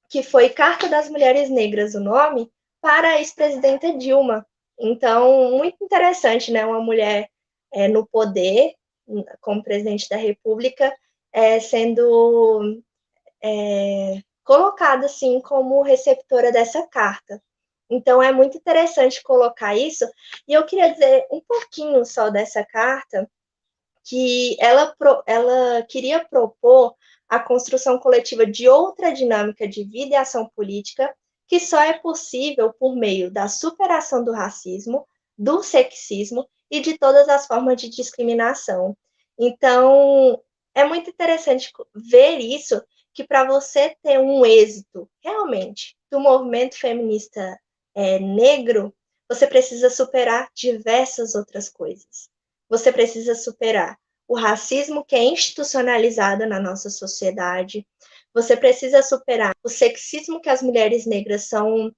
que foi Carta das Mulheres Negras, o nome, para a ex-presidenta Dilma. Então, muito interessante, né? Uma mulher no poder, como presidente da República, sendo colocada assim como receptora dessa carta. Então, é muito interessante colocar isso. E eu queria dizer um pouquinho só dessa carta, que ela queria propor a construção coletiva de outra dinâmica de vida e ação política, que só é possível por meio da superação do racismo, do sexismo e de todas as formas de discriminação. Então, é muito interessante ver isso, que para você ter um êxito realmente do movimento feminista negro, você precisa superar diversas outras coisas. Você precisa superar o racismo que é institucionalizado na nossa sociedade. Você precisa superar o sexismo que as mulheres negras são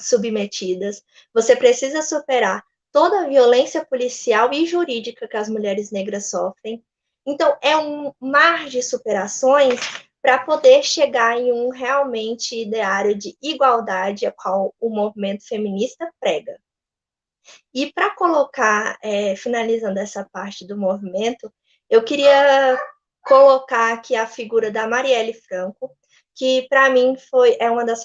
submetidas. Você precisa superar toda a violência policial e jurídica que as mulheres negras sofrem. Então, é um mar de superações para poder chegar em um realmente ideário de igualdade a qual o movimento feminista prega. E para colocar, finalizando essa parte do movimento, eu queria colocar aqui a figura da Marielle Franco, que para mim era uma das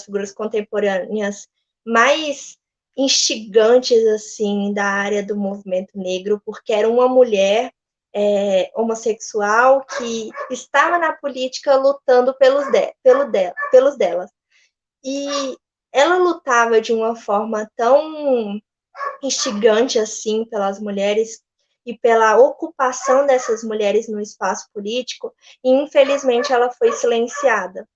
figuras contemporâneas mais instigantes assim da área do movimento negro, porque era uma mulher homossexual que estava na política lutando pelos delas. E ela lutava de uma forma tão instigante assim pelas mulheres e pela ocupação dessas mulheres no espaço político, e infelizmente ela foi silenciada.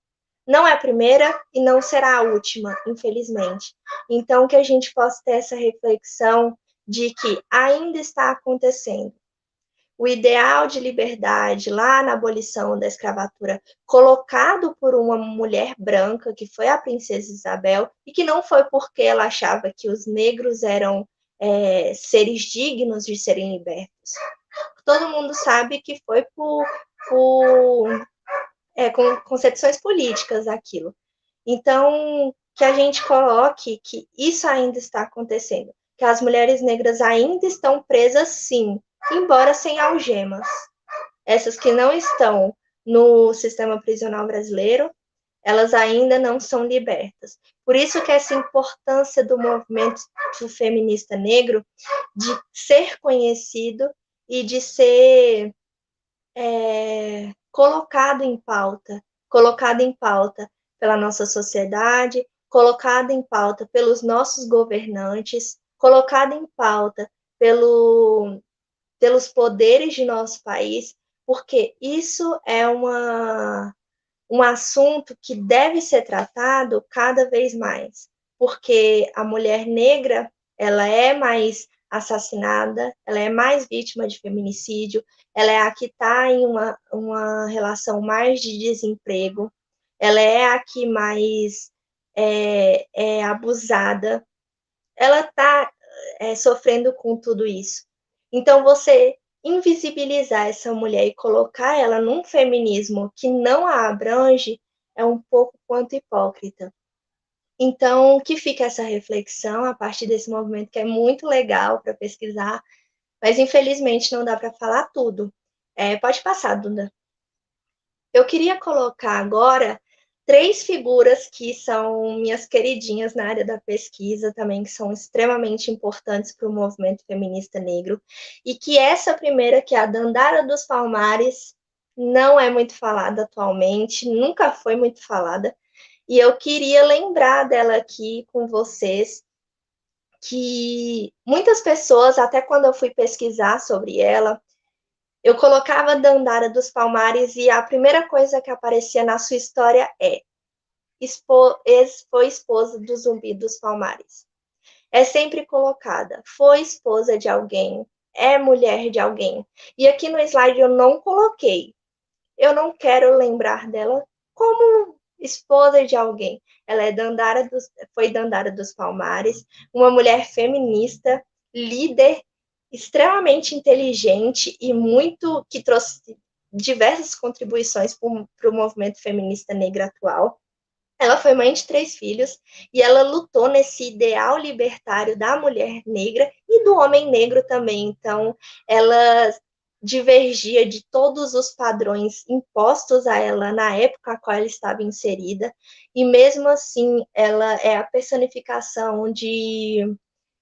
Não é a primeira e não será a última, infelizmente. Então, que a gente possa ter essa reflexão de que ainda está acontecendo. O ideal de liberdade lá na abolição da escravatura, colocado por uma mulher branca, que foi a princesa Isabel, e que não foi porque ela achava que os negros eram seres dignos de serem libertos. Todo mundo sabe que foi por concepções políticas aquilo. Então, que a gente coloque que isso ainda está acontecendo, que as mulheres negras ainda estão presas, sim, embora sem algemas. Essas que não estão no sistema prisional brasileiro, elas ainda não são libertas. Por isso que essa importância do movimento feminista negro de ser conhecido e de ser colocado em pauta pela nossa sociedade, colocado em pauta pelos nossos governantes, colocado em pauta pelos poderes de nosso país, porque isso é um assunto que deve ser tratado cada vez mais, porque a mulher negra, ela é mais assassinada, ela é mais vítima de feminicídio, ela é a que está em uma relação mais de desemprego, ela é a que mais é abusada, ela está sofrendo com tudo isso. Então, você invisibilizar essa mulher e colocar ela num feminismo que não a abrange é um pouco quanto hipócrita. Então, que fica essa reflexão a partir desse movimento que é muito legal para pesquisar, mas infelizmente não dá para falar tudo. Pode passar, Duda. Eu queria colocar agora 3 figuras que são minhas queridinhas na área da pesquisa também, que são extremamente importantes para o movimento feminista negro, e que essa primeira, que é a Dandara dos Palmares, não é muito falada atualmente, nunca foi muito falada, e eu queria lembrar dela aqui com vocês, que muitas pessoas, até quando eu fui pesquisar sobre ela, eu colocava Dandara dos Palmares e a primeira coisa que aparecia na sua história foi esposa do Zumbi dos Palmares. é sempre colocada, foi esposa de alguém, é mulher de alguém. E aqui no slide eu não coloquei. Eu não quero lembrar dela como esposa de alguém. Ela é foi Dandara dos Palmares, uma mulher feminista, líder, extremamente inteligente e muito que trouxe diversas contribuições para o movimento feminista negro atual. Ela foi mãe de 3 filhos e ela lutou nesse ideal libertário da mulher negra e do homem negro também. Então, ela divergia de todos os padrões impostos a ela na época a qual ela estava inserida, e mesmo assim, ela é a personificação de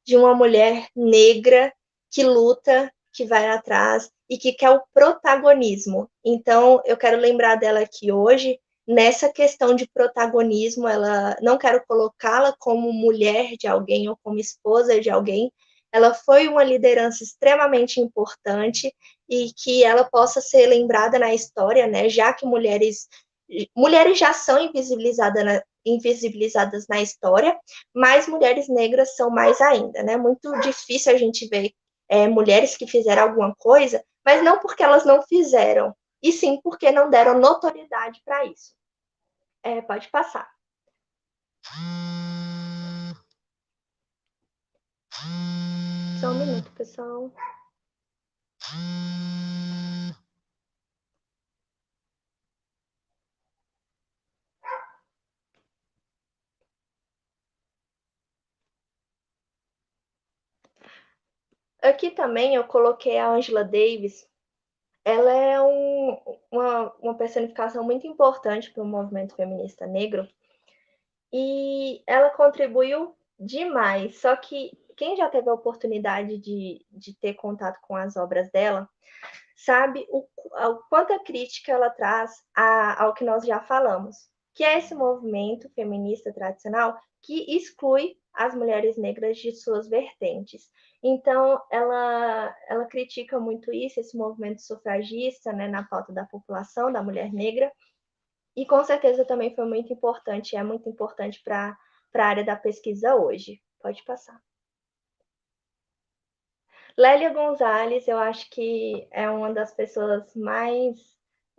uma mulher negra que luta, que vai atrás e que quer o protagonismo. Então, eu quero lembrar dela aqui hoje, nessa questão de protagonismo, ela não quero colocá-la como mulher de alguém ou como esposa de alguém. Ela foi uma liderança extremamente importante e que ela possa ser lembrada na história, né? Já que mulheres já são invisibilizadas na história, mas mulheres negras são mais ainda, né? Muito difícil a gente ver mulheres que fizeram alguma coisa, mas não porque elas não fizeram, e sim porque não deram notoriedade para isso. Pode passar. Só um minuto, pessoal. Aqui também eu coloquei a Angela Davis. Ela é uma personificação muito importante para o movimento feminista negro e ela contribuiu demais. Só que quem já teve a oportunidade de ter contato com as obras dela sabe o quanta crítica ela traz ao que nós já falamos, que é esse movimento feminista tradicional que exclui as mulheres negras de suas vertentes. Então, ela critica muito isso, esse movimento sufragista, né, na pauta da população, da mulher negra, e com certeza também foi muito importante, é muito importante para a área da pesquisa hoje. Pode passar. Lélia Gonzalez, eu acho que é uma das pessoas mais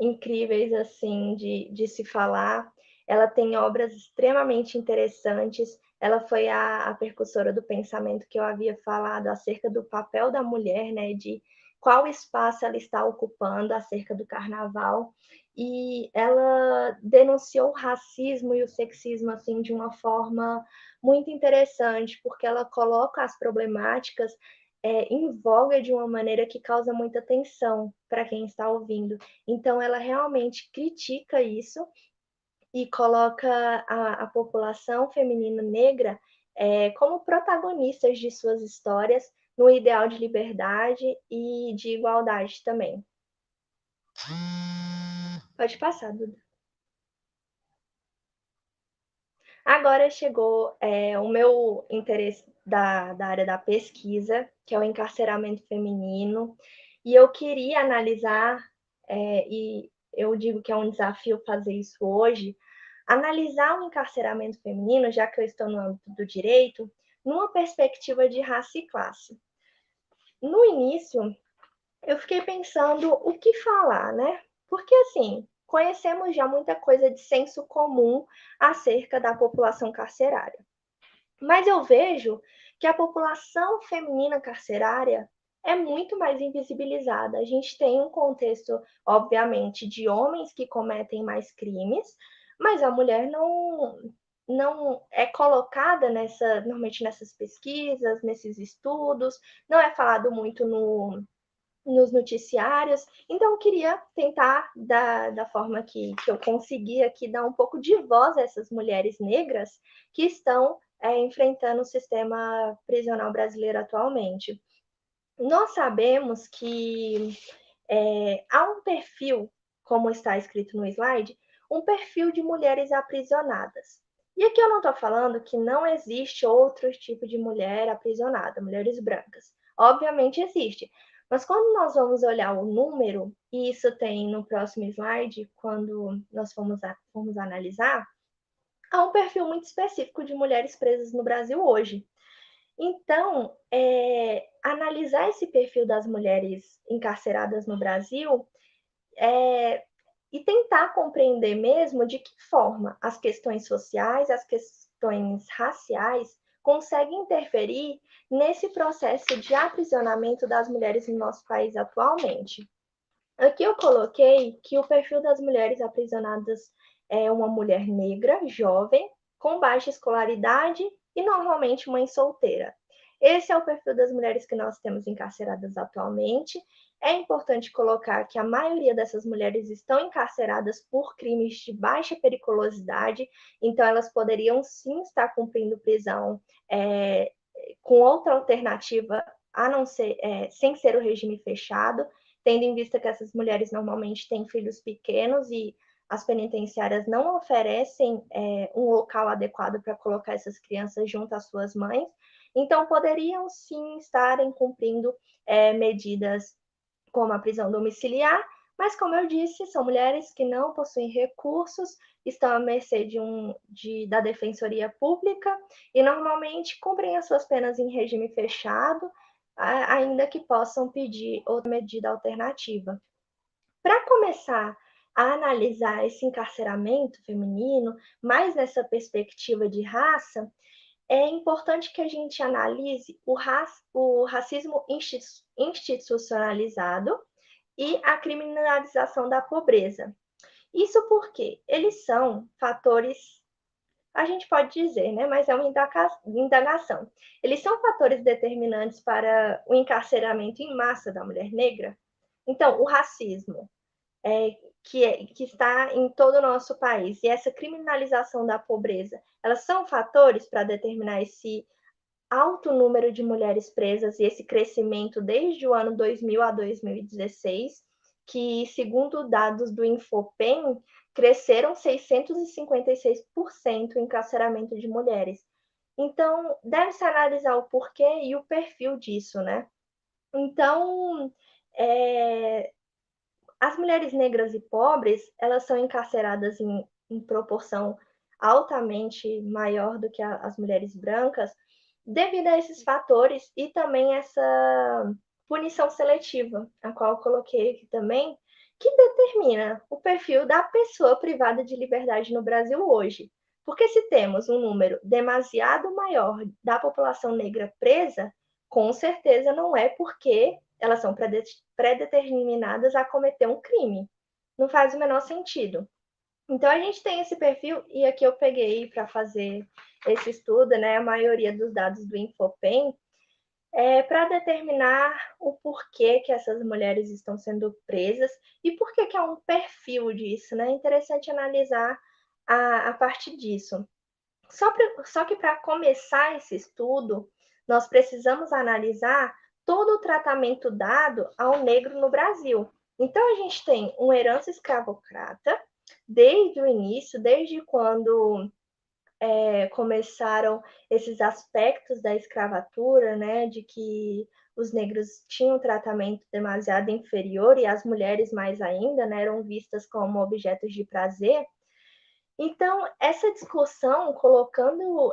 incríveis assim de se falar. Ela tem obras extremamente interessantes. Ela foi a percussora do pensamento que eu havia falado acerca do papel da mulher, né, de qual espaço ela está ocupando acerca do carnaval. E ela denunciou o racismo e o sexismo assim de uma forma muito interessante, porque ela coloca as problemáticas em voga de uma maneira que causa muita tensão para quem está ouvindo. Então, ela realmente critica isso e coloca a população feminina negra como protagonistas de suas histórias no ideal de liberdade e de igualdade também. Pode passar, Duda. Agora chegou o meu interesse da área da pesquisa, que é o encarceramento feminino, e eu queria analisar, e eu digo que é um desafio fazer isso hoje, analisar o encarceramento feminino, já que eu estou no âmbito do direito, numa perspectiva de raça e classe. No início, eu fiquei pensando o que falar, né? Porque, assim, conhecemos já muita coisa de senso comum acerca da população carcerária. Mas eu vejo que a população feminina carcerária é muito mais invisibilizada. A gente tem um contexto, obviamente, de homens que cometem mais crimes, mas a mulher não é colocada normalmente nessas pesquisas, nesses estudos, não é falado muito nos noticiários. Então, eu queria tentar, da forma que eu consegui aqui, dar um pouco de voz a essas mulheres negras que estão enfrentando o sistema prisional brasileiro atualmente. Nós sabemos que há um perfil, como está escrito no slide, um perfil de mulheres aprisionadas. E aqui eu não estou falando que não existe outro tipo de mulher aprisionada, mulheres brancas. Obviamente existe. Mas quando nós vamos olhar o número, e isso tem no próximo slide, quando nós formos analisar, há um perfil muito específico de mulheres presas no Brasil hoje. Então, analisar esse perfil das mulheres encarceradas no Brasil e tentar compreender mesmo de que forma as questões sociais, as questões raciais conseguem interferir nesse processo de aprisionamento das mulheres no nosso país atualmente. Aqui eu coloquei que o perfil das mulheres aprisionadas é uma mulher negra, jovem, com baixa escolaridade e normalmente mãe solteira. Esse é o perfil das mulheres que nós temos encarceradas atualmente. É importante colocar que a maioria dessas mulheres estão encarceradas por crimes de baixa periculosidade, então elas poderiam sim estar cumprindo prisão com outra alternativa, a não ser sem ser o regime fechado, tendo em vista que essas mulheres normalmente têm filhos pequenos e as penitenciárias não oferecem um local adequado para colocar essas crianças junto às suas mães, então poderiam sim estarem cumprindo medidas como a prisão domiciliar, mas como eu disse, são mulheres que não possuem recursos, estão à mercê da Defensoria Pública e normalmente cumprem as suas penas em regime fechado, ainda que possam pedir outra medida alternativa. Para começar a analisar esse encarceramento feminino, mais nessa perspectiva de raça, é importante que a gente analise o racismo institucionalizado e a criminalização da pobreza. Isso porque eles são fatores, a gente pode dizer, né? Mas é uma indagação. Eles são fatores determinantes para o encarceramento em massa da mulher negra? Então, o racismo, que está em todo o nosso país, e essa criminalização da pobreza, elas são fatores para determinar esse alto número de mulheres presas e esse crescimento desde o ano 2000 a 2016, que, segundo dados do Infopem, cresceram 656% o encarceramento de mulheres. Então, deve-se analisar o porquê e o perfil disso, né? Então, as mulheres negras e pobres, elas são encarceradas em proporção altamente maior do que as mulheres brancas, devido a esses fatores e também essa punição seletiva, a qual eu coloquei aqui também, que determina o perfil da pessoa privada de liberdade no Brasil hoje. Porque se temos um número demasiado maior da população negra presa, com certeza não é porque elas são predeterminadas a cometer um crime. Não faz o menor sentido. Então, a gente tem esse perfil, e aqui eu peguei para fazer esse estudo, né, a maioria dos dados do Infopem, para determinar o porquê que essas mulheres estão sendo presas e por que é um perfil disso, né? É interessante analisar a partir disso. Só que para começar esse estudo, nós precisamos analisar todo o tratamento dado ao negro no Brasil. Então, a gente tem uma herança escravocrata, desde o início, desde quando começaram esses aspectos da escravatura, né, de que os negros tinham um tratamento demasiado inferior e as mulheres mais ainda, né, eram vistas como objetos de prazer. Então, essa discussão, colocando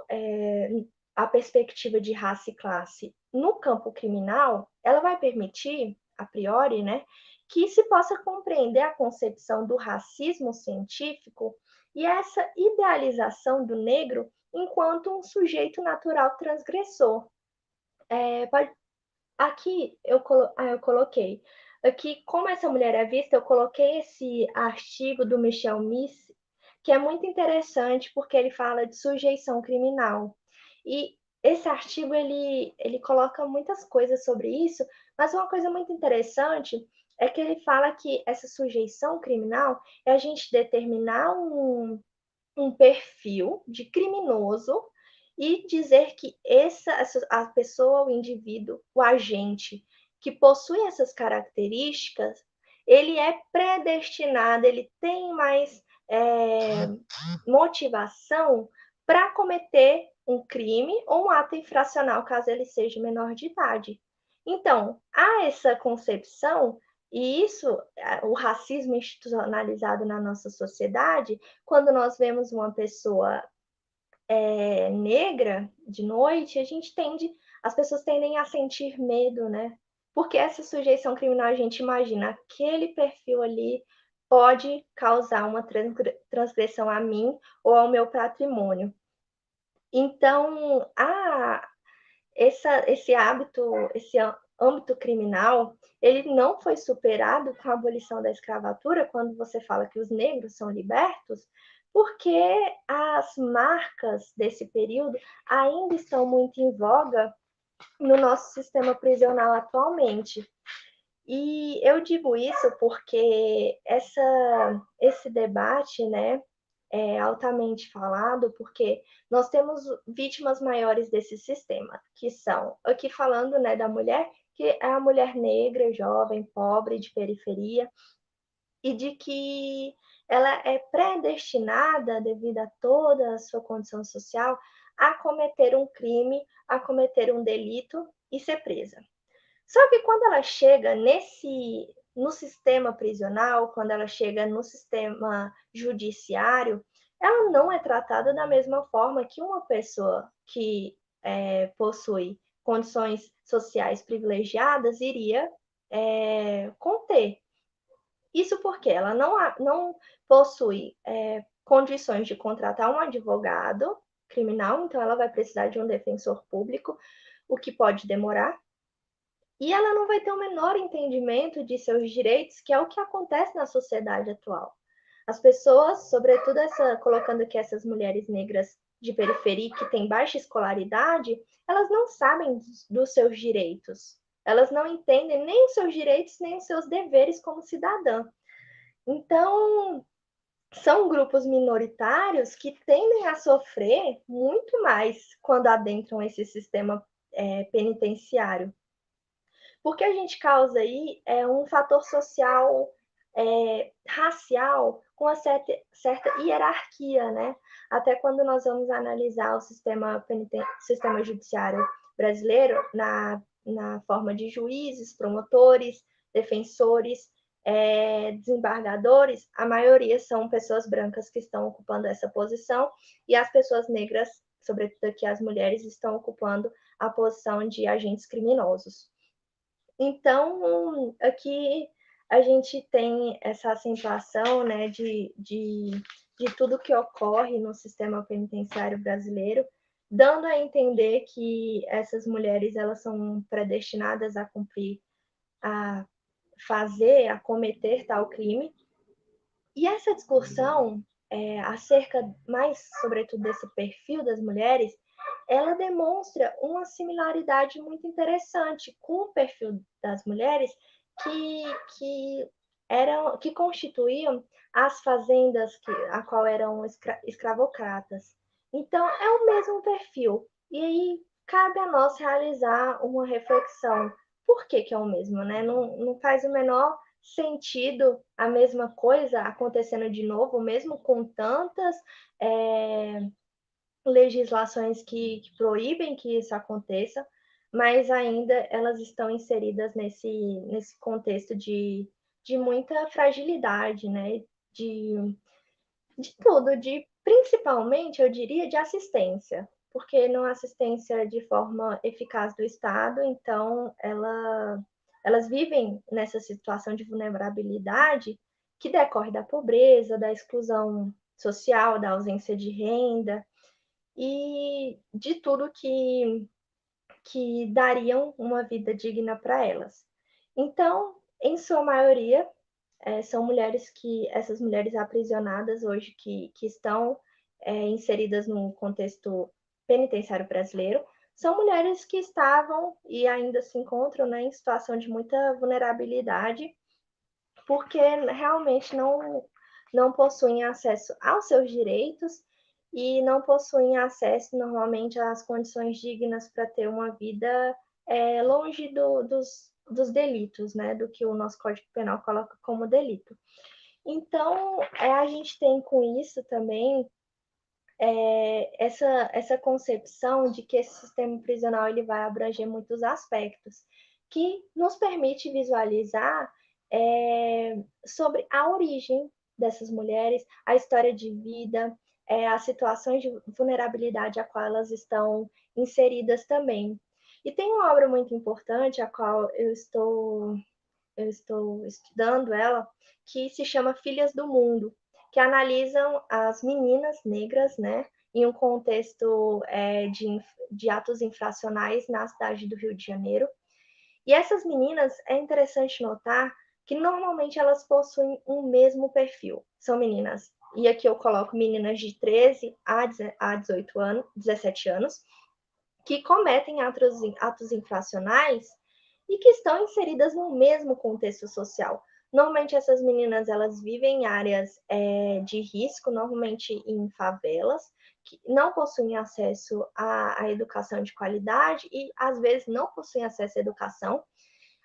a perspectiva de raça e classe no campo criminal, ela vai permitir, a priori, né, que se possa compreender a concepção do racismo científico e essa idealização do negro enquanto um sujeito natural transgressor. Aqui eu coloquei. Aqui, como essa mulher é vista, eu coloquei esse artigo do Michel Miss, que é muito interessante porque ele fala de sujeição criminal. E esse artigo ele coloca muitas coisas sobre isso, mas uma coisa muito interessante é que ele fala que essa sujeição criminal é a gente determinar um perfil de criminoso e dizer que a pessoa, o indivíduo, o agente que possui essas características, ele é predestinado, ele tem mais motivação para cometer um crime ou um ato infracional, caso ele seja menor de idade. Então, há essa concepção, e isso, o racismo institucionalizado na nossa sociedade, quando nós vemos uma pessoa negra de noite, a gente tende as pessoas tendem a sentir medo, né? Porque essa sujeição criminal, a gente imagina, aquele perfil ali pode causar uma transgressão a mim ou ao meu patrimônio. Então, esse âmbito criminal, ele não foi superado com a abolição da escravatura, quando você fala que os negros são libertos, porque as marcas desse período ainda estão muito em voga no nosso sistema prisional atualmente. E eu digo isso porque esse debate, né, é altamente falado, porque nós temos vítimas maiores desse sistema, que são, aqui falando, né, da mulher, que é a mulher negra, jovem, pobre, de periferia, e de que ela é predestinada, devido a toda a sua condição social, a cometer um crime, a cometer um delito e ser presa. Só que quando ela chega no sistema prisional, quando ela chega no sistema judiciário, ela não é tratada da mesma forma que uma pessoa que possui condições sociais privilegiadas iria conter. Isso porque ela não possui condições de contratar um advogado criminal, então ela vai precisar de um defensor público, o que pode demorar. E ela não vai ter o menor entendimento de seus direitos, que é o que acontece na sociedade atual. As pessoas, sobretudo colocando aqui essas mulheres negras de periferia que têm baixa escolaridade, elas não sabem dos seus direitos. Elas não entendem nem os seus direitos, nem os seus deveres como cidadã. Então, são grupos minoritários que tendem a sofrer muito mais quando adentram esse sistema penitenciário. Porque a gente causa aí um fator social, racial, com uma certa hierarquia, né? Até quando nós vamos analisar o sistema judiciário brasileiro na forma de juízes, promotores, defensores, desembargadores, a maioria são pessoas brancas que estão ocupando essa posição, e as pessoas negras, sobretudo aqui as mulheres, estão ocupando a posição de agentes criminosos. Então, aqui a gente tem essa acentuação, né, de tudo que ocorre no sistema penitenciário brasileiro, dando a entender que essas mulheres elas são predestinadas a cumprir, a fazer, a cometer tal crime. E essa discussão acerca mais, sobretudo, desse perfil das mulheres, ela demonstra uma similaridade muito interessante com o perfil das mulheres que constituíam as fazendas a qual eram escravocratas. Então, é o mesmo perfil. E aí, cabe a nós realizar uma reflexão. Por que é o mesmo, né? Não faz o menor sentido a mesma coisa acontecendo de novo, mesmo com tantas legislações que proíbem que isso aconteça, mas ainda elas estão inseridas nesse contexto de muita fragilidade, né? De tudo, principalmente, eu diria, de assistência, porque não assistência de forma eficaz do Estado, então elas vivem nessa situação de vulnerabilidade que decorre da pobreza, da exclusão social, da ausência de renda, e de tudo que dariam uma vida digna para elas. Então, em sua maioria, são essas mulheres aprisionadas hoje que estão inseridas no contexto penitenciário brasileiro, são mulheres que estavam e ainda se encontram, né, em situação de muita vulnerabilidade, porque realmente não possuem acesso aos seus direitos e não possuem acesso normalmente às condições dignas para ter uma vida longe dos delitos, né, do que o nosso Código Penal coloca como delito. Então, a gente tem com isso também essa concepção de que esse sistema prisional ele vai abranger muitos aspectos, que nos permite visualizar sobre a origem dessas mulheres, a história de vida, as situações de vulnerabilidade a qual elas estão inseridas também. E tem uma obra muito importante, a qual eu estou estudando ela, que se chama Filhas do Mundo, que analisam as meninas negras, né, em um contexto de atos infracionais na cidade do Rio de Janeiro. E essas meninas, é interessante notar que normalmente elas possuem um mesmo perfil. São meninas, e aqui eu coloco meninas de 13 a 18 anos, 17 anos, que cometem atos infracionais e que estão inseridas no mesmo contexto social. Normalmente essas meninas elas vivem em áreas de risco, normalmente em favelas, que não possuem acesso à educação de qualidade e às vezes não possuem acesso à educação.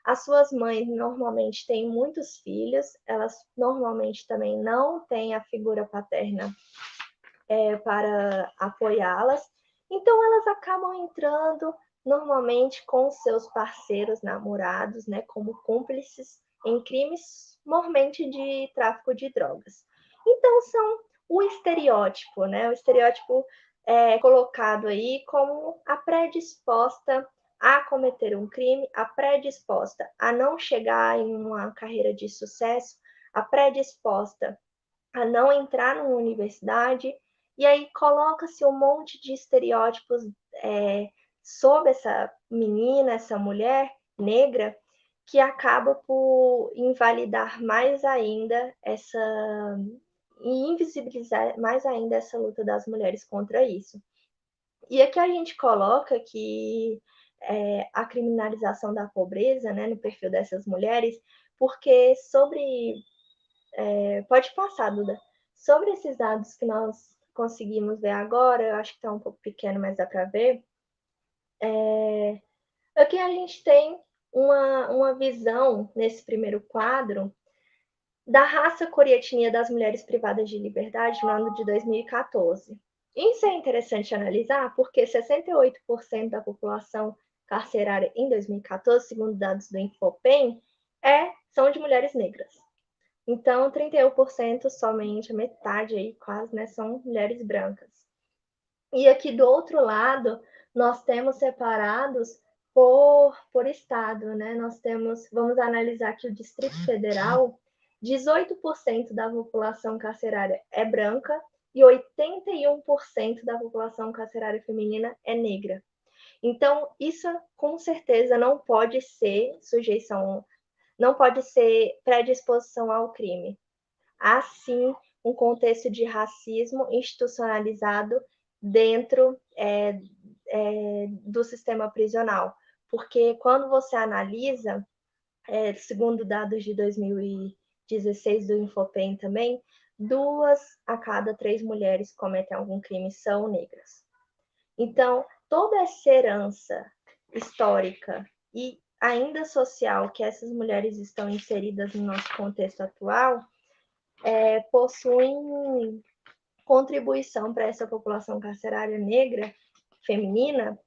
As suas mães normalmente têm muitos filhos, elas normalmente também não têm a figura paterna para apoiá-las. Então, elas acabam entrando normalmente com seus parceiros namorados, né, como cúmplices em crimes, normalmente de tráfico de drogas. Então, são o estereótipo, né? O estereótipo é colocado aí como a predisposta a cometer um crime, a predisposta a não chegar em uma carreira de sucesso, a predisposta a não entrar numa universidade, e aí coloca-se um monte de estereótipos sobre essa menina, essa mulher negra, que acaba por invalidar mais ainda e invisibilizar mais ainda essa luta das mulheres contra isso. E aqui a gente coloca que a criminalização da pobreza, né, no perfil dessas mulheres, porque pode passar, Duda. Sobre esses dados que nós conseguimos ver agora, eu acho que está um pouco pequeno, mas dá para ver. Aqui a gente tem uma visão, nesse primeiro quadro, da raça cor e etnia das mulheres privadas de liberdade no ano de 2014. Isso é interessante analisar porque 68% da população carcerária em 2014, segundo dados do Infopem, são de mulheres negras. Então, 31% somente, a metade aí quase, né, são mulheres brancas. E aqui do outro lado, nós temos separados por estado, né? Vamos analisar aqui o Distrito Federal, 18% da população carcerária é branca e 81% da população carcerária feminina é negra. Então, isso com certeza não pode ser sujeição, não pode ser predisposição ao crime. Há sim um contexto de racismo institucionalizado dentro do sistema prisional, porque quando você analisa, segundo dados de 2016 do Infopem também, 2 a cada 3 mulheres que cometem algum crime são negras. Então, toda essa herança histórica e ainda social que essas mulheres estão inseridas no nosso contexto atual possuem contribuição para essa população carcerária negra, feminina,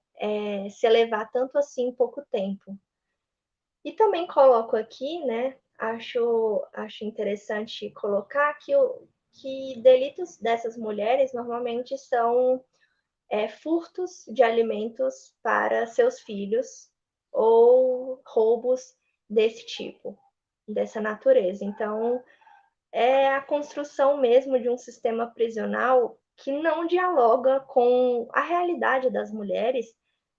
se elevar tanto assim em pouco tempo. E também coloco aqui, né, acho interessante colocar que delitos dessas mulheres normalmente são furtos de alimentos para seus filhos ou roubos desse tipo, dessa natureza. Então, é a construção mesmo de um sistema prisional que não dialoga com a realidade das mulheres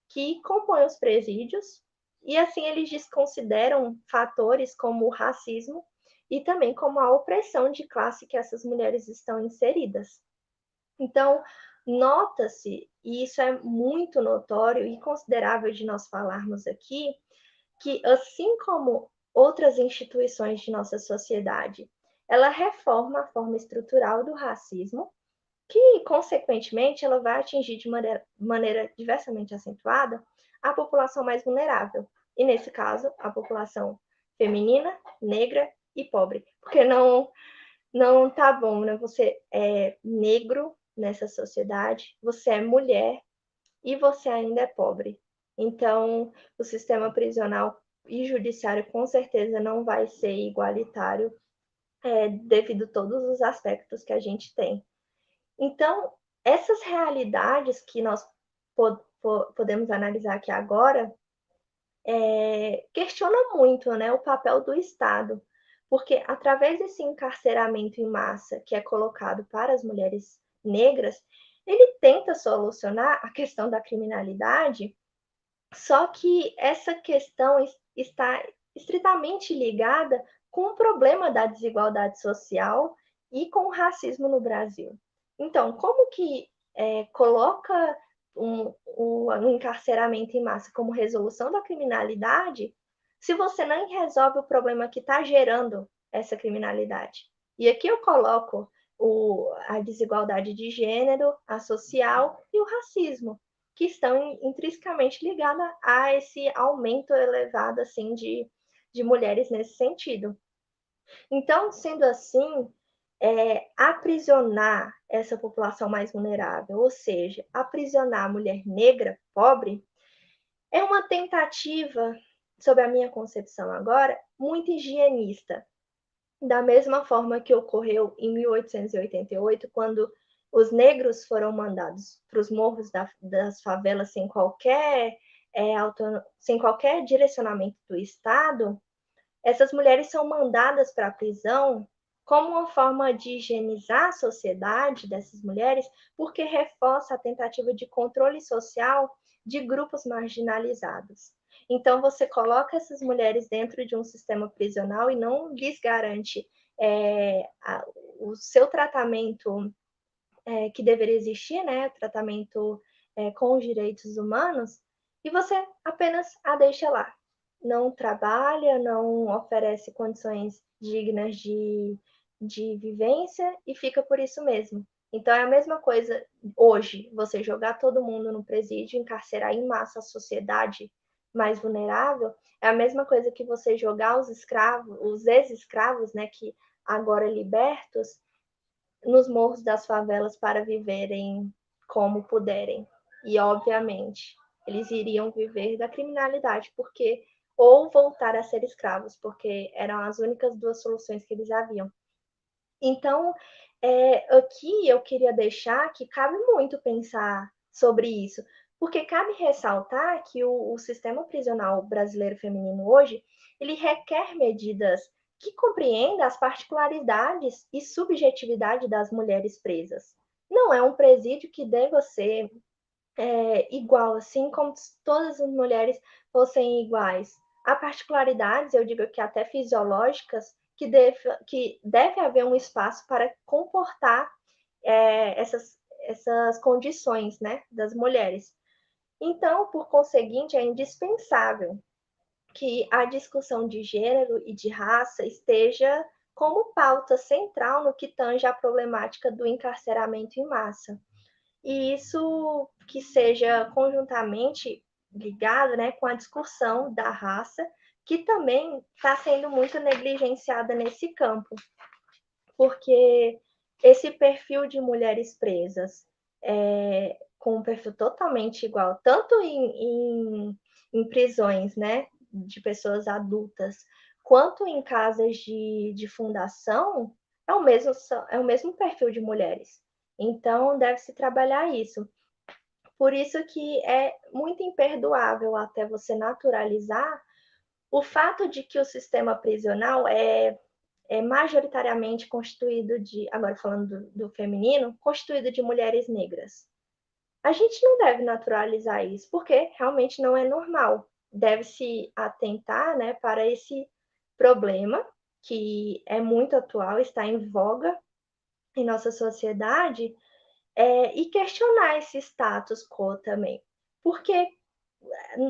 que compõem os presídios, e assim eles desconsideram fatores como o racismo e também como a opressão de classe que essas mulheres estão inseridas. Então, nota-se, e isso é muito notório e considerável de nós falarmos aqui, que assim como outras instituições de nossa sociedade, ela reforma a forma estrutural do racismo, que, consequentemente, ela vai atingir de maneira diversamente acentuada a população mais vulnerável, e, nesse caso, a população feminina, negra e pobre. Porque não tá bom, né? Você é negro nessa sociedade, você é mulher e você ainda é pobre. Então, o sistema prisional e judiciário com certeza não vai ser igualitário devido a todos os aspectos que a gente tem. Então, essas realidades que nós podemos analisar aqui agora, questiona muito, né, o papel do Estado, porque através desse encarceramento em massa que é colocado para as mulheres negras, ele tenta solucionar a questão da criminalidade, só que essa questão está estritamente ligada com o problema da desigualdade social e com o racismo no Brasil. Então, como que coloca o encarceramento em massa como resolução da criminalidade se você não resolve o problema que está gerando essa criminalidade? E aqui eu coloco a desigualdade de gênero, a social e o racismo, que estão intrinsecamente ligadas a esse aumento elevado assim de mulheres nesse sentido. Então, sendo assim, aprisionar essa população mais vulnerável, ou seja, aprisionar a mulher negra, pobre, é uma tentativa, sob a minha concepção agora, muito higienista. Da mesma forma que ocorreu em 1888, quando os negros foram mandados para os morros das favelas sem qualquer direcionamento do Estado, essas mulheres são mandadas para a prisão como uma forma de higienizar a sociedade dessas mulheres, porque reforça a tentativa de controle social de grupos marginalizados. Então, você coloca essas mulheres dentro de um sistema prisional e não lhes garante o seu tratamento que deveria existir, né? O tratamento com os direitos humanos, e você apenas a deixa lá. Não trabalha, não oferece condições dignas de vivência e fica por isso mesmo. Então, é a mesma coisa hoje, você jogar todo mundo no presídio, encarcerar em massa a sociedade mais vulnerável, é a mesma coisa que você jogar os escravos, os ex-escravos, né, que agora libertos, nos morros das favelas para viverem como puderem. E, obviamente, eles iriam viver da criminalidade, porque ou voltar a ser escravos, porque eram as únicas duas soluções que eles haviam. Então, aqui eu queria deixar que cabe muito pensar sobre isso, porque cabe ressaltar que o sistema prisional brasileiro feminino hoje, ele requer medidas que compreendam as particularidades e subjetividade das mulheres presas. Não é um presídio que deva ser igual, assim como se todas as mulheres fossem iguais. Há particularidades, eu digo que até fisiológicas, que deve haver um espaço para comportar essas condições, né, das mulheres. Então, por conseguinte, é indispensável que a discussão de gênero e de raça esteja como pauta central no que tange à problemática do encarceramento em massa. E isso que seja conjuntamente ligado, né, com a discussão da raça, que também está sendo muito negligenciada nesse campo, porque esse perfil de mulheres presas com um perfil totalmente igual, tanto em prisões, né, de pessoas adultas, quanto em casas de fundação, é o mesmo perfil de mulheres. Então, deve-se trabalhar isso. Por isso que é muito imperdoável até você naturalizar o fato de que o sistema prisional é majoritariamente constituído de, agora falando do feminino, constituído de mulheres negras. A gente não deve naturalizar isso, porque realmente não é normal. Deve-se atentar, né, para esse problema que é muito atual, está em voga em nossa sociedade, e questionar esse status quo também. Porque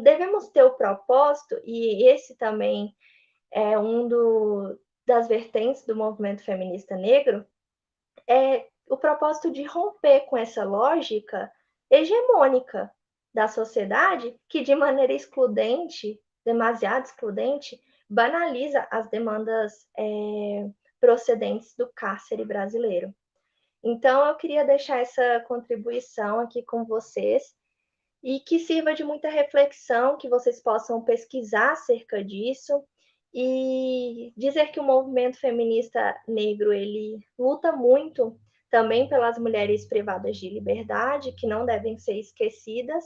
devemos ter o propósito, e esse também é das vertentes do movimento feminista negro, é o propósito de romper com essa lógica hegemônica da sociedade que, de maneira excludente, demasiado excludente, banaliza as demandas procedentes do cárcere brasileiro. Então, eu queria deixar essa contribuição aqui com vocês e que sirva de muita reflexão, que vocês possam pesquisar acerca disso e dizer que o movimento feminista negro ele luta muito também pelas mulheres privadas de liberdade, que não devem ser esquecidas,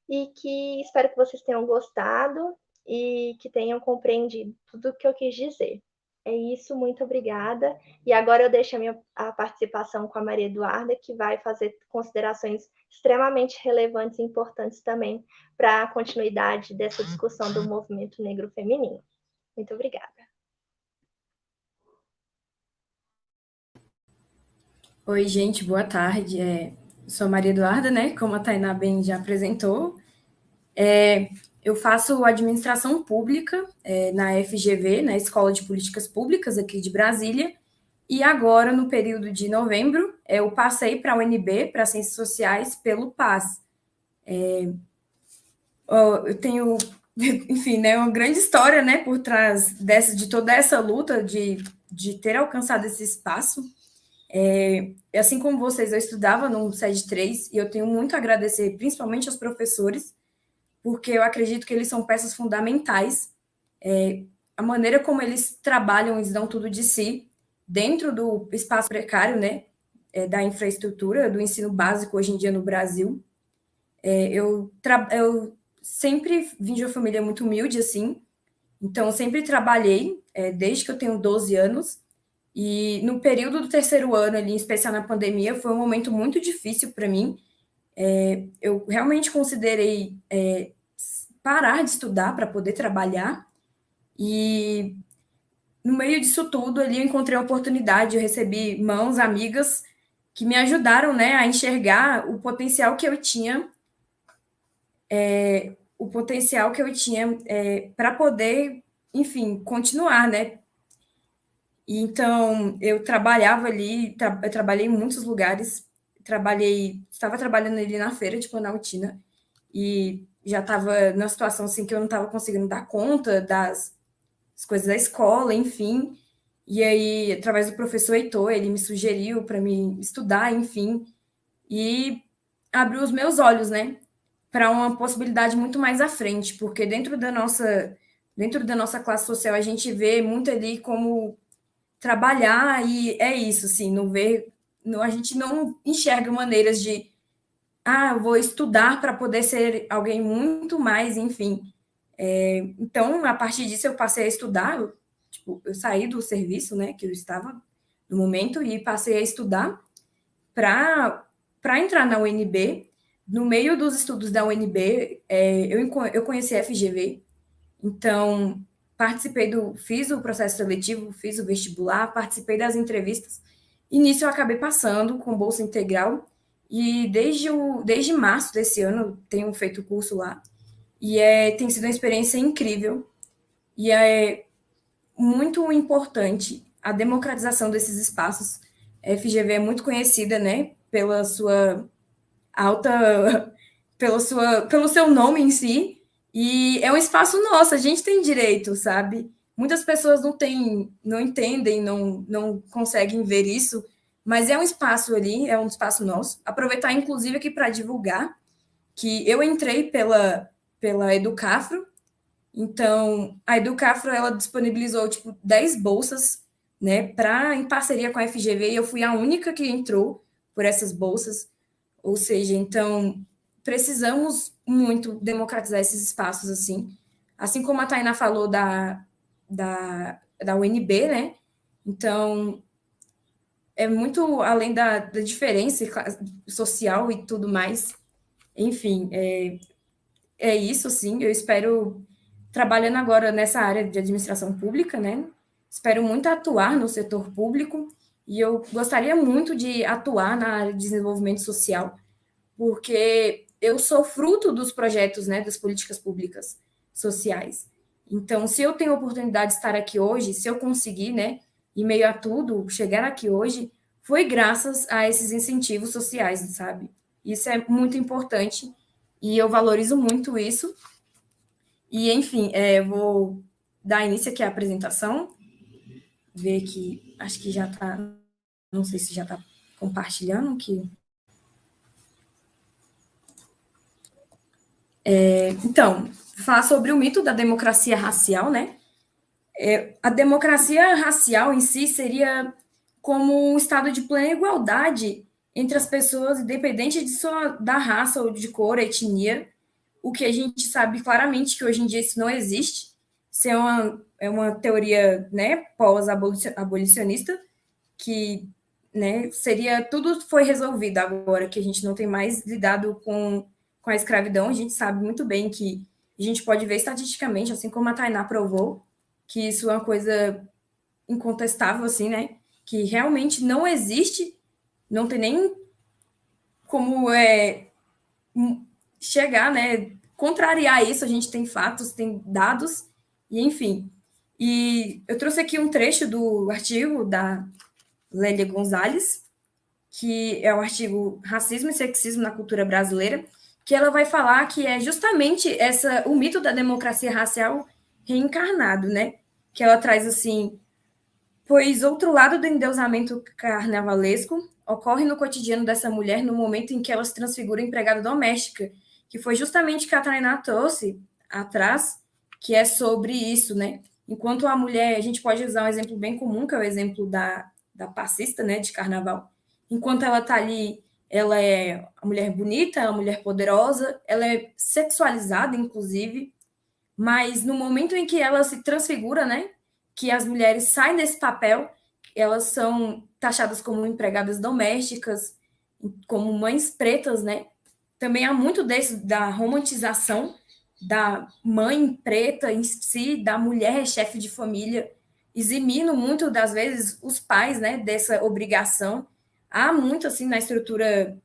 e que espero que vocês tenham gostado e que tenham compreendido tudo o que eu quis dizer. É isso, muito obrigada. E agora eu deixo a participação com a Maria Eduarda, que vai fazer considerações extremamente relevantes e importantes também para a continuidade dessa discussão do movimento negro feminino. Muito obrigada. Oi, gente, boa tarde. Sou Maria Eduarda, né? Como a Tainá bem já apresentou. Eu faço administração pública na FGV, na Escola de Políticas Públicas aqui de Brasília. E agora, no período de novembro, eu passei para a UNB, para Ciências Sociais, pelo PAS. Eu tenho, enfim, né, uma grande história, né, por trás de toda essa luta de ter alcançado esse espaço. Assim como vocês, eu estudava no SED 3 e eu tenho muito a agradecer, principalmente aos professores, porque eu acredito que eles são peças fundamentais. A maneira como eles trabalham, eles dão tudo de si dentro do espaço precário, né, da infraestrutura, do ensino básico hoje em dia no Brasil. Eu sempre vim de uma família muito humilde, assim, então sempre trabalhei, desde que eu tenho 12 anos, e no período do terceiro ano, ali, em especial na pandemia, foi um momento muito difícil para mim. Eu realmente considerei parar de estudar para poder trabalhar, e no meio disso tudo, ali, eu encontrei uma oportunidade, eu recebi mãos amigas que me ajudaram, né, a enxergar o potencial que eu tinha para poder, enfim, continuar, né? Então, eu trabalhava ali, eu trabalhei em muitos lugares, estava trabalhando ali na feira de Planaltina, e já estava numa situação assim que eu não estava conseguindo dar conta das coisas da escola, enfim. E aí, através do professor Heitor, ele me sugeriu para me estudar, enfim, e abriu os meus olhos, né, para uma possibilidade muito mais à frente, porque dentro da nossa classe social a gente vê muito ali como trabalhar e é isso, assim, a gente não enxerga maneiras de, eu vou estudar para poder ser alguém muito mais, enfim. Então, a partir disso, eu passei a estudar, eu saí do serviço, né, que eu estava no momento e passei a estudar para entrar na UNB. No meio dos estudos da UNB, eu conheci a FGV, então fiz o processo seletivo, fiz o vestibular, participei das entrevistas, e nisso eu acabei passando com bolsa integral, e desde março desse ano tenho feito o curso lá, e tem sido uma experiência incrível, e é muito importante a democratização desses espaços. A FGV é muito conhecida, né, pela sua alta, pelo seu nome em si, e é um espaço nosso, a gente tem direito, sabe? Muitas pessoas não entendem, não conseguem ver isso, mas é um espaço ali, é um espaço nosso. Aproveitar, inclusive, aqui para divulgar que eu entrei pela Educafro, então a Educafro ela disponibilizou 10 bolsas, né, em parceria com a FGV, e eu fui a única que entrou por essas bolsas. Ou seja, então, precisamos muito democratizar esses espaços, assim como a Tainá falou da UNB, né? Então, é muito além da diferença social e tudo mais. Enfim, é isso, sim. Eu espero, trabalhando agora nessa área de administração pública, né? Espero muito atuar no setor público, e eu gostaria muito de atuar na área de desenvolvimento social, porque eu sou fruto dos projetos, né, das políticas públicas sociais. Então, se eu tenho a oportunidade de estar aqui hoje, se eu conseguir, né, em meio a tudo, chegar aqui hoje, foi graças a esses incentivos sociais, sabe? Isso é muito importante e eu valorizo muito isso. E, enfim, eu vou dar início aqui à apresentação, ver que acho que já está, não sei se já está compartilhando, que então, falar sobre o mito da democracia racial, né? A democracia racial em si seria como um estado de plena igualdade entre as pessoas, independente da raça ou de cor, etnia, o que a gente sabe claramente que hoje em dia isso não existe. Isso é uma teoria, né, pós-abolicionista, que, né, seria tudo foi resolvido agora, que a gente não tem mais lidado com a escravidão. A gente sabe muito bem que a gente pode ver estatisticamente, assim como a Tainá provou, que isso é uma coisa incontestável, assim, né, que realmente não existe, não tem nem como chegar, né, contrariar isso. A gente tem fatos, tem dados, e enfim. E eu trouxe aqui um trecho do artigo da Lélia Gonzalez, que é o artigo Racismo e Sexismo na Cultura Brasileira, que ela vai falar que é justamente o mito da democracia racial reencarnado, né? Que ela traz assim: pois outro lado do endeusamento carnavalesco ocorre no cotidiano dessa mulher no momento em que ela se transfigura em empregada doméstica, que foi justamente que a Tainá trouxe atrás, que é sobre isso, né? Enquanto a mulher, a gente pode usar um exemplo bem comum, que é o exemplo da passista, né, de carnaval. Enquanto ela está ali, ela é a mulher bonita, a mulher poderosa, ela é sexualizada, inclusive, mas no momento em que ela se transfigura, né, que as mulheres saem desse papel, elas são taxadas como empregadas domésticas, como mães pretas, né? Também há muito da romantização da mãe preta em si, da mulher chefe de família, eximindo muito das vezes os pais, né, dessa obrigação. Há muito assim na estrutura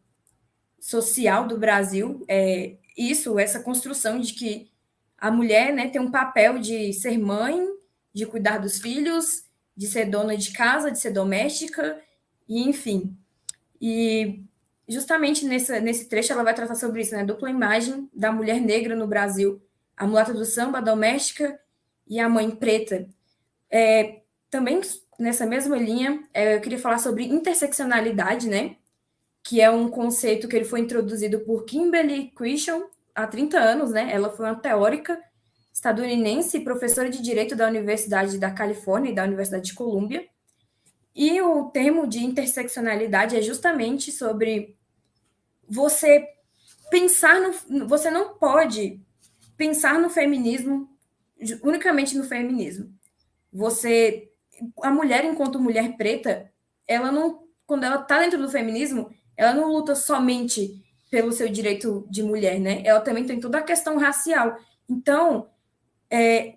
social do Brasil, essa construção de que a mulher, né, tem um papel de ser mãe, de cuidar dos filhos, de ser dona de casa, de ser doméstica, e enfim. E justamente nesse trecho ela vai tratar sobre isso, né? A dupla imagem da mulher negra no Brasil, a mulata do samba, a doméstica e a mãe preta. Também nessa mesma linha, eu queria falar sobre interseccionalidade, né? Que é um conceito que ele foi introduzido por Kimberly Crenshaw há 30 anos, né? Ela foi uma teórica estadunidense e professora de Direito da Universidade da Califórnia e da Universidade de Colômbia. E o termo de interseccionalidade é justamente sobre você pensar você não pode pensar no feminismo, unicamente no feminismo. A mulher, enquanto mulher preta, ela não, quando ela está dentro do feminismo, ela não luta somente pelo seu direito de mulher, né? Ela também tem toda a questão racial. Então,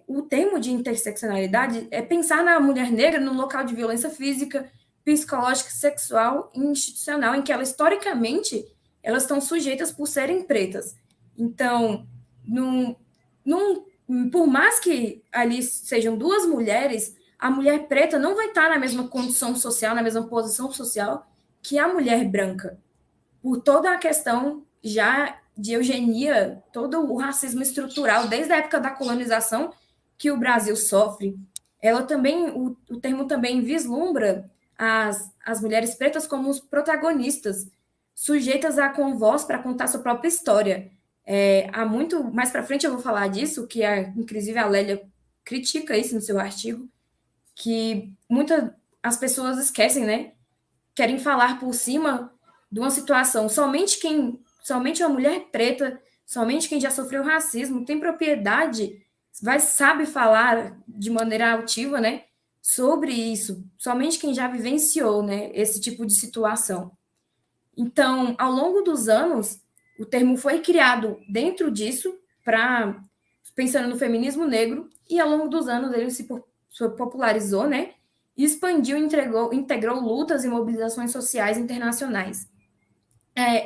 o termo de interseccionalidade é pensar na mulher negra no local de violência física, psicológica, sexual e institucional, em que ela, historicamente, elas estão sujeitas por serem pretas. Então, por mais que ali sejam duas mulheres, a mulher preta não vai estar na mesma condição social, na mesma posição social que a mulher branca, por toda a questão já de eugenia, todo o racismo estrutural, desde a época da colonização que o Brasil sofre. Ela também, o termo também vislumbra as mulheres pretas como os protagonistas, sujeitas a com voz para contar sua própria história. Há muito, mais para frente eu vou falar disso, que inclusive a Lélia critica isso no seu artigo, que as pessoas esquecem, né? Querem falar por cima de uma situação. Somente uma mulher preta, somente quem já sofreu racismo tem propriedade, sabe falar de maneira altiva, né, sobre isso. Somente quem já vivenciou, né, esse tipo de situação. Então, ao longo dos anos, o termo foi criado dentro disso, pensando no feminismo negro, e ao longo dos anos ele se popularizou, né, expandiu e integrou lutas e mobilizações sociais internacionais.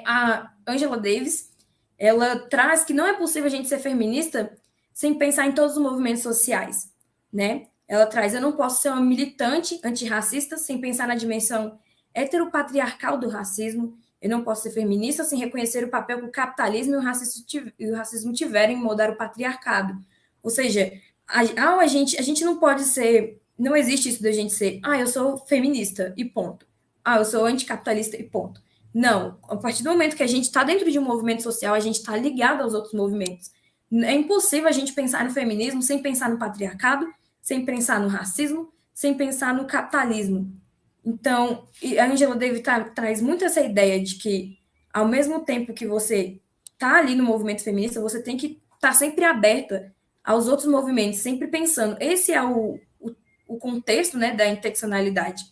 A Angela Davis, ela traz que não é possível a gente ser feminista sem pensar em todos os movimentos sociais, né? Ela traz: eu não posso ser uma militante antirracista sem pensar na dimensão heteropatriarcal do racismo, eu não posso ser feminista sem reconhecer o papel que o capitalismo e o racismo tiveram em moldar o patriarcado. Ou seja, a gente não pode ser, não existe isso de a gente ser, eu sou feminista e ponto. Eu sou anticapitalista e ponto. Não, a partir do momento que a gente está dentro de um movimento social, a gente está ligado aos outros movimentos. É impossível a gente pensar no feminismo sem pensar no patriarcado, sem pensar no racismo, sem pensar no capitalismo. Então, a Angela Davis traz muito essa ideia de que, ao mesmo tempo que você está ali no movimento feminista, você tem que estar sempre aberta aos outros movimentos, sempre pensando. Esse é o contexto, né, da interseccionalidade.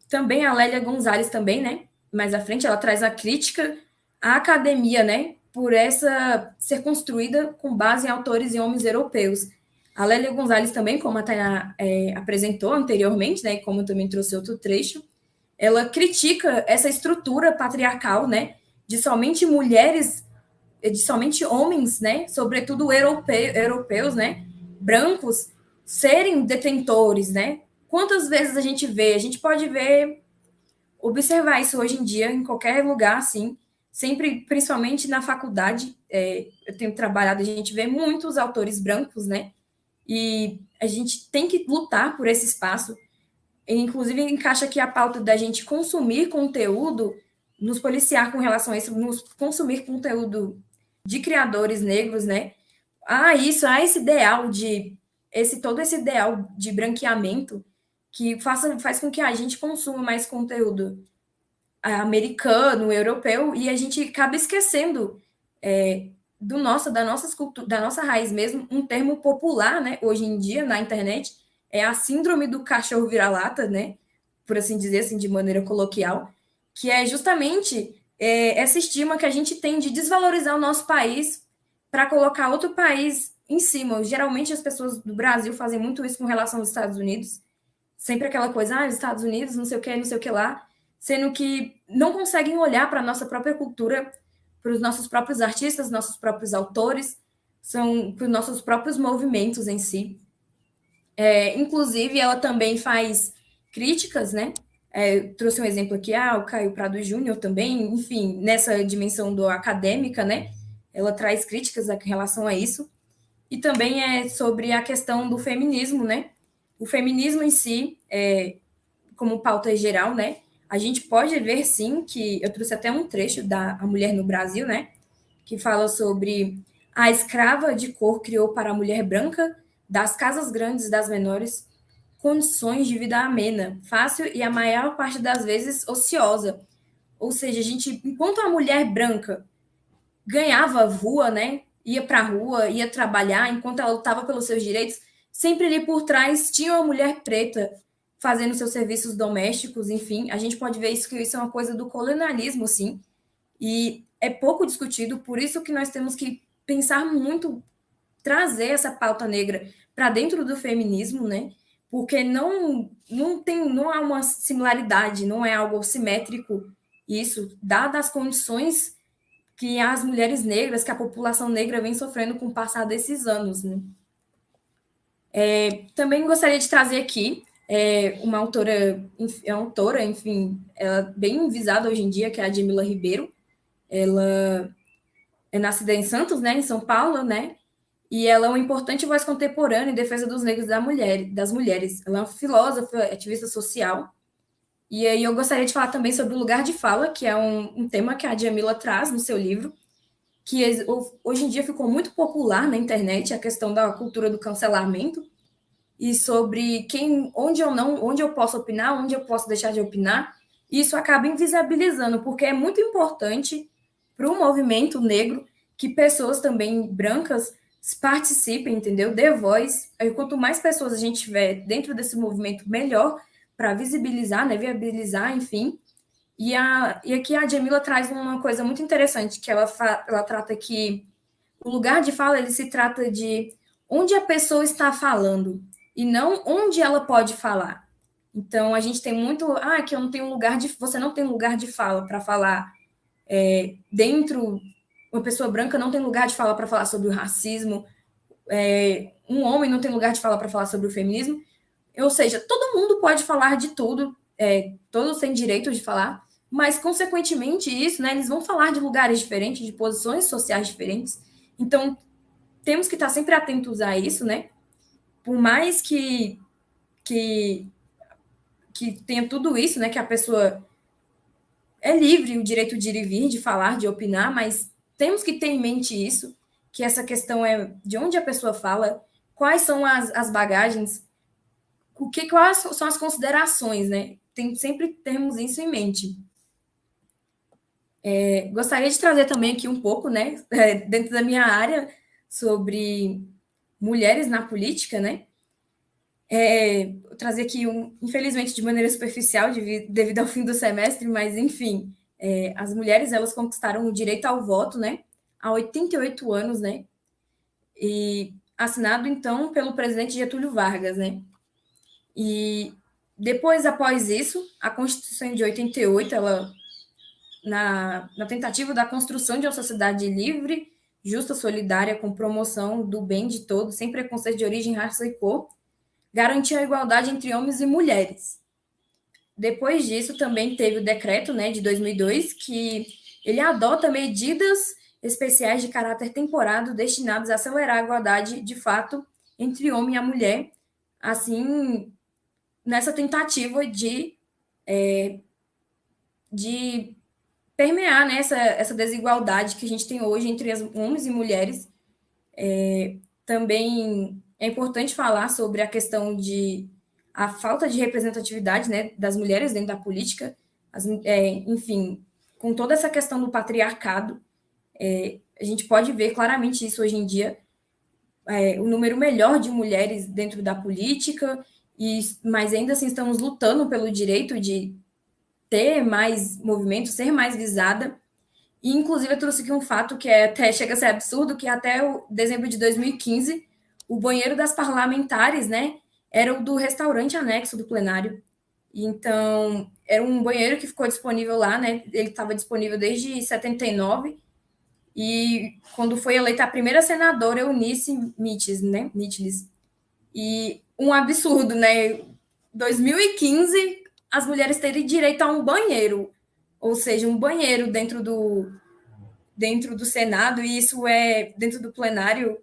Também a Lélia Gonzalez também, né, mais à frente, ela traz a crítica à academia, né, por essa ser construída com base em autores e homens europeus. A Lélia Gonzalez também, como a Tainá apresentou anteriormente, né, e como eu também trouxe outro trecho, ela critica essa estrutura patriarcal, né, de somente mulheres, de somente homens, né, sobretudo europeus, né, brancos, serem detentores, né? Quantas vezes a gente vê? A gente pode ver, observar isso hoje em dia em qualquer lugar, assim, sempre, principalmente na faculdade. Eu tenho trabalhado, a gente vê muitos autores brancos, né? E a gente tem que lutar por esse espaço. Inclusive, encaixa aqui a pauta da gente consumir conteúdo, nos policiar com relação a isso, nos consumir conteúdo de criadores negros, né? Esse ideal todo esse ideal de branqueamento que faz com que a gente consuma mais conteúdo americano, europeu, e a gente acaba esquecendo da nossa raiz mesmo, um termo popular, né, hoje em dia, na internet, é a síndrome do cachorro vira-lata, né, por assim dizer, assim, de maneira coloquial, que é justamente essa estima que a gente tem de desvalorizar o nosso país para colocar outro país em cima. Geralmente as pessoas do Brasil fazem muito isso com relação aos Estados Unidos, sempre aquela coisa, os Estados Unidos, não sei o que lá, sendo que não conseguem olhar para a nossa própria cultura, para os nossos próprios artistas, nossos próprios autores, para os nossos próprios movimentos em si. Inclusive, ela também faz críticas, né? Trouxe um exemplo aqui, o Caio Prado Júnior também, enfim, nessa dimensão do acadêmica, né? Ela traz críticas em relação a isso. E também é sobre a questão do feminismo, né? O feminismo em si, como pauta geral, né? A gente pode ver, sim, que eu trouxe até um trecho da A Mulher no Brasil, né? Que fala sobre a escrava de cor criou para a mulher branca, das casas grandes das menores, condições de vida amena, fácil e a maior parte das vezes ociosa. Ou seja, a gente, enquanto a mulher branca ganhava rua, né? Ia para a rua, ia trabalhar, enquanto ela lutava pelos seus direitos, sempre ali por trás tinha uma mulher preta fazendo seus serviços domésticos, enfim. A gente pode ver isso, que isso é uma coisa do colonialismo, sim, e é pouco discutido, por isso que nós temos que pensar muito, trazer essa pauta negra para dentro do feminismo, né? Porque não há uma similaridade, não é algo simétrico isso, dadas as condições que as mulheres negras, que a população negra vem sofrendo com o passar desses anos, né? Também gostaria de trazer aqui uma autora, enfim, ela bem visada hoje em dia, que é a Djamila Ribeiro. Ela é nascida em Santos, né, em São Paulo, né? E ela é uma importante voz contemporânea em defesa dos negros das mulheres. Ela é uma filósofa, ativista social. E aí eu gostaria de falar também sobre o lugar de fala, que é um tema que a Djamila traz no seu livro, que hoje em dia ficou muito popular na internet, a questão da cultura do cancelamento, e sobre onde eu posso opinar, onde eu posso deixar de opinar. E isso acaba invisibilizando, porque é muito importante para o movimento negro que pessoas também brancas participem, entendeu? Dê voz. Quanto mais pessoas a gente tiver dentro desse movimento, melhor para visibilizar, né? Viabilizar, enfim. E aqui a Djamila traz uma coisa muito interessante, que ela trata que o lugar de fala, ele se trata de onde a pessoa está falando e não onde ela pode falar. Então, a gente tem muito, que eu não tenho você não tem lugar de fala para falar dentro, uma pessoa branca não tem lugar de fala para falar sobre o racismo, um homem não tem lugar de fala para falar sobre o feminismo, ou seja, todo mundo pode falar de tudo, todos têm direito de falar, mas, consequentemente, isso, né, eles vão falar de lugares diferentes, de posições sociais diferentes, então, temos que estar sempre atentos a isso, né, por mais que tenha tudo isso, né, que a pessoa é livre, o direito de ir e vir, de falar, de opinar, mas temos que ter em mente isso, que essa questão é de onde a pessoa fala, quais são as bagagens, quais são as considerações, né? Sempre temos isso em mente. Gostaria de trazer também aqui um pouco, né, dentro da minha área, sobre mulheres na política, né? Trazer aqui, infelizmente, de maneira superficial, devido ao fim do semestre, mas, enfim, as mulheres, elas conquistaram o direito ao voto, né, há 88 anos, né, e assinado, então, pelo presidente Getúlio Vargas, né, e depois, após isso, a Constituição de 88, ela, na tentativa da construção de uma sociedade livre, justa, solidária, com promoção do bem de todos, sem preconceito de origem, raça e cor, garantia a igualdade entre homens e mulheres. Depois disso, também teve o decreto, né, de 2002, que ele adota medidas especiais de caráter temporário destinadas a acelerar a igualdade de fato entre homem e a mulher, assim, nessa tentativa de permear, né, essa desigualdade que a gente tem hoje entre homens e mulheres. Também é importante falar sobre a questão de a falta de representatividade, né, das mulheres dentro da política, enfim, com toda essa questão do patriarcado, a gente pode ver claramente isso hoje em dia, o número melhor de mulheres dentro da política, mas ainda assim estamos lutando pelo direito de ter mais movimento, ser mais visada. E, inclusive, eu trouxe aqui um fato que até chega a ser absurdo, que até o dezembro de 2015, o banheiro das parlamentares, né, era o do restaurante anexo do plenário. Então, era um banheiro que ficou disponível lá, né, ele estava disponível desde 79, e quando foi eleita a primeira senadora, Eunice Mittis, né, Mitlis. E um absurdo, né, 2015, as mulheres terem direito a um banheiro, ou seja, um banheiro dentro do Senado, e isso dentro do plenário,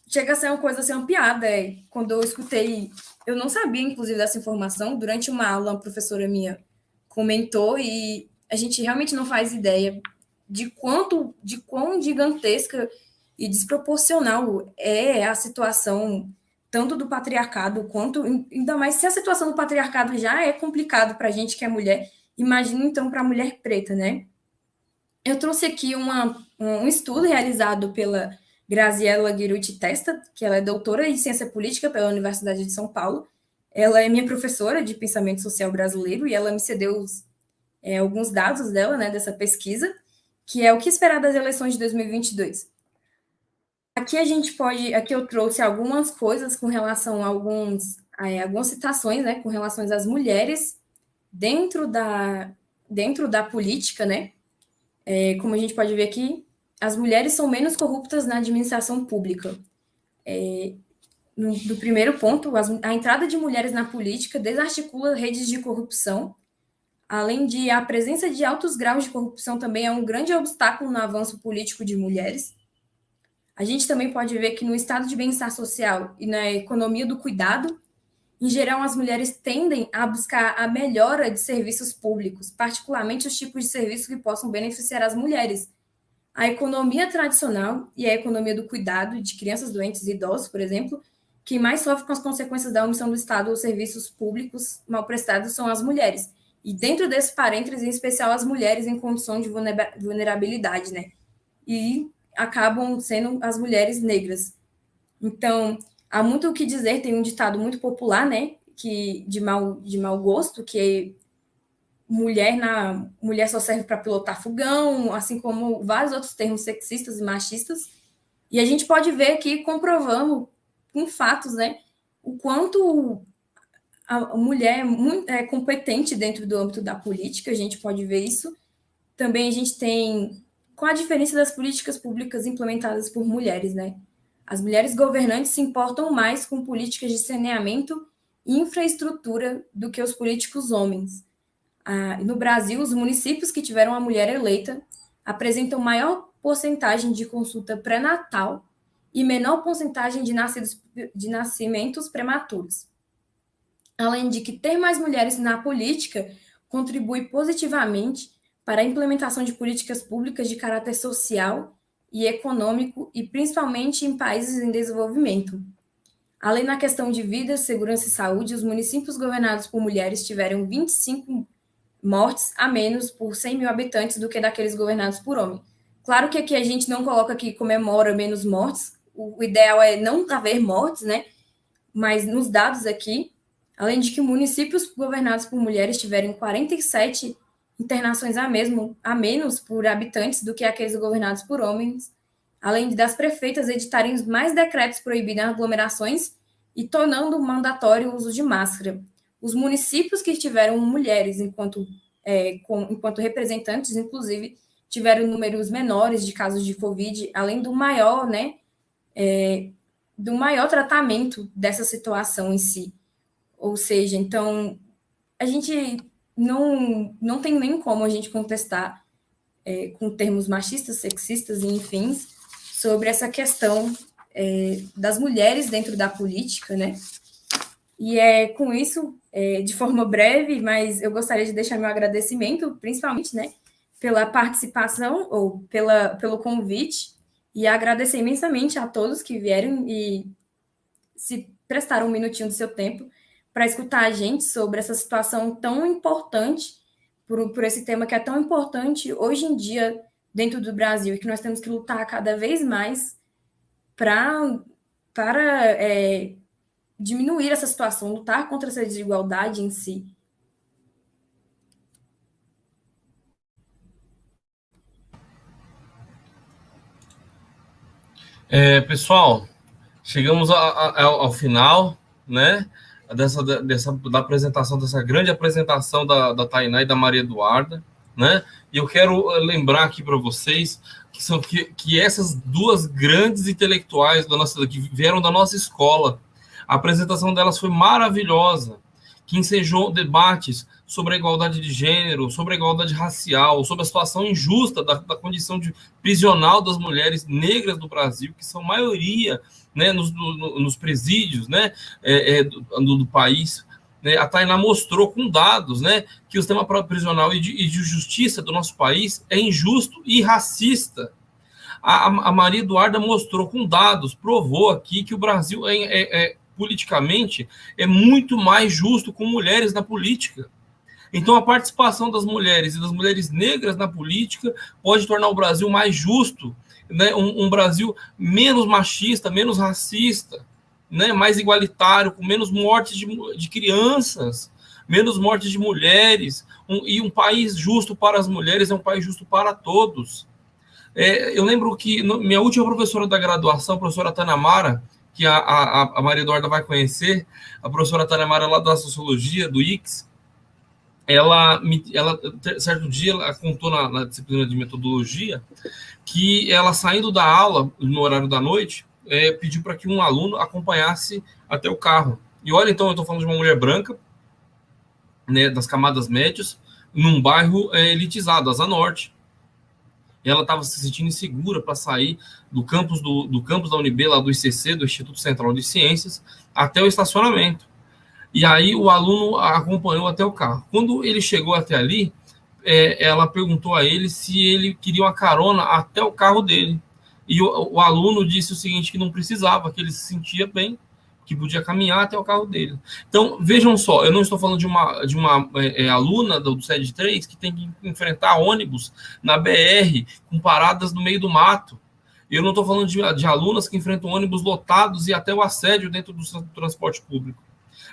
chega a ser uma coisa, assim, uma piada. Quando eu escutei, eu não sabia, inclusive, dessa informação, durante uma aula, uma professora minha comentou, e a gente realmente não faz ideia de quão gigantesca e desproporcional é a situação, tanto do patriarcado, quanto, ainda mais se a situação do patriarcado já é complicado para a gente que é mulher, imagina então para a mulher preta, né? Eu trouxe aqui um estudo realizado pela Graziella Guirucci Testa, que ela é doutora em ciência política pela Universidade de São Paulo. Ela é minha professora de pensamento social brasileiro e ela me cedeu alguns dados dela, né, dessa pesquisa, que é o que esperar das eleições de 2022. Aqui eu trouxe algumas coisas com relação a algumas citações, né, com relação às mulheres dentro da política, né? Como a gente pode ver aqui, as mulheres são menos corruptas na administração pública. No primeiro ponto, a entrada de mulheres na política desarticula redes de corrupção, além de a presença de altos graus de corrupção também é um grande obstáculo no avanço político de mulheres. A gente também pode ver que no estado de bem-estar social e na economia do cuidado, em geral, as mulheres tendem a buscar a melhora de serviços públicos, particularmente os tipos de serviços que possam beneficiar as mulheres. A economia tradicional e a economia do cuidado de crianças doentes e idosos, por exemplo, que mais sofrem com as consequências da omissão do Estado ou serviços públicos mal prestados são as mulheres. E dentro desse parênteses, em especial, as mulheres em condição de vulnerabilidade, né? E acabam sendo as mulheres negras. Então, há muito o que dizer, tem um ditado muito popular, né, que de mau gosto, que mulher só serve para pilotar fogão, assim como vários outros termos sexistas e machistas. E a gente pode ver aqui, comprovando com fatos, né, o quanto a mulher é competente dentro do âmbito da política, a gente pode ver isso. Também a gente tem, com a diferença das políticas públicas implementadas por mulheres, né? As mulheres governantes se importam mais com políticas de saneamento e infraestrutura do que os políticos homens. No Brasil, os municípios que tiveram a mulher eleita apresentam maior porcentagem de consulta pré-natal e menor porcentagem de nascimentos prematuros. Além de que ter mais mulheres na política contribui positivamente para a implementação de políticas públicas de caráter social e econômico, e principalmente em países em desenvolvimento. Além na questão de vida, segurança e saúde, os municípios governados por mulheres tiveram mortes a menos por 100 mil habitantes do que daqueles governados por homem. Claro que aqui a gente não coloca que comemora menos mortes, o ideal é não haver mortes, né? Mas nos dados aqui, além de que municípios governados por mulheres tiveram 47 internações a menos por habitantes do que aqueles governados por homens, além das prefeitas editarem mais decretos proibindo aglomerações e tornando mandatório o uso de máscara. Os municípios que tiveram mulheres enquanto representantes, inclusive, tiveram números menores de casos de Covid, além do maior, né, do maior tratamento dessa situação em si. Ou seja, então, a gente não tem nem como a gente contestar com termos machistas, sexistas e enfim, sobre essa questão das mulheres dentro da política, né? E com isso, de forma breve, mas eu gostaria de deixar meu agradecimento, principalmente, né, pela participação ou pelo convite, e agradecer imensamente a todos que vieram e se prestaram um minutinho do seu tempo para escutar a gente sobre essa situação tão importante, por esse tema que é tão importante hoje em dia dentro do Brasil, e que nós temos que lutar cada vez mais para diminuir essa situação, lutar contra essa desigualdade em si. Pessoal, chegamos ao final, né, da apresentação, dessa grande apresentação da Tainá e da Maria Eduarda, né? E eu quero lembrar aqui para vocês que essas duas grandes intelectuais que vieram da nossa escola, a apresentação delas foi maravilhosa, que ensejou debates sobre a igualdade de gênero, sobre a igualdade racial, sobre a situação injusta da condição prisional das mulheres negras do Brasil, que são maioria, né, nos presídios, né, do país. A Tainá mostrou com dados, né, que o sistema prisional e de justiça do nosso país é injusto e racista. A Maria Eduarda mostrou com dados, provou aqui que o Brasil politicamente é muito mais justo com mulheres na política. Então, a participação das mulheres e das mulheres negras na política pode tornar o Brasil mais justo, né? Um Brasil menos machista, menos racista, né? Mais igualitário, com menos mortes de crianças, menos mortes de mulheres, e um país justo para as mulheres é um país justo para todos. Eu lembro que minha última professora da graduação, a professora Tanamara, que a Maria Eduarda vai conhecer, a professora Tanamara lá da Sociologia, do IX, ela certo dia, ela contou na disciplina de metodologia que ela, saindo da aula, no horário da noite, pediu para que um aluno acompanhasse até o carro. E olha, então, eu estou falando de uma mulher branca, né, das camadas médias, num bairro elitizado, Asa Norte. Ela estava se sentindo insegura para sair do campus da UNB, lá do ICC, do Instituto Central de Ciências, até o estacionamento. E aí o aluno a acompanhou até o carro. Quando ele chegou até ali, ela perguntou a ele se ele queria uma carona até o carro dele. E o aluno disse o seguinte, que não precisava, que ele se sentia bem, que podia caminhar até o carro dele. Então, vejam só, eu não estou falando de uma aluna do SED 3 que tem que enfrentar ônibus na BR com paradas no meio do mato. Eu não estou falando de alunas que enfrentam ônibus lotados e até o assédio dentro do transporte público.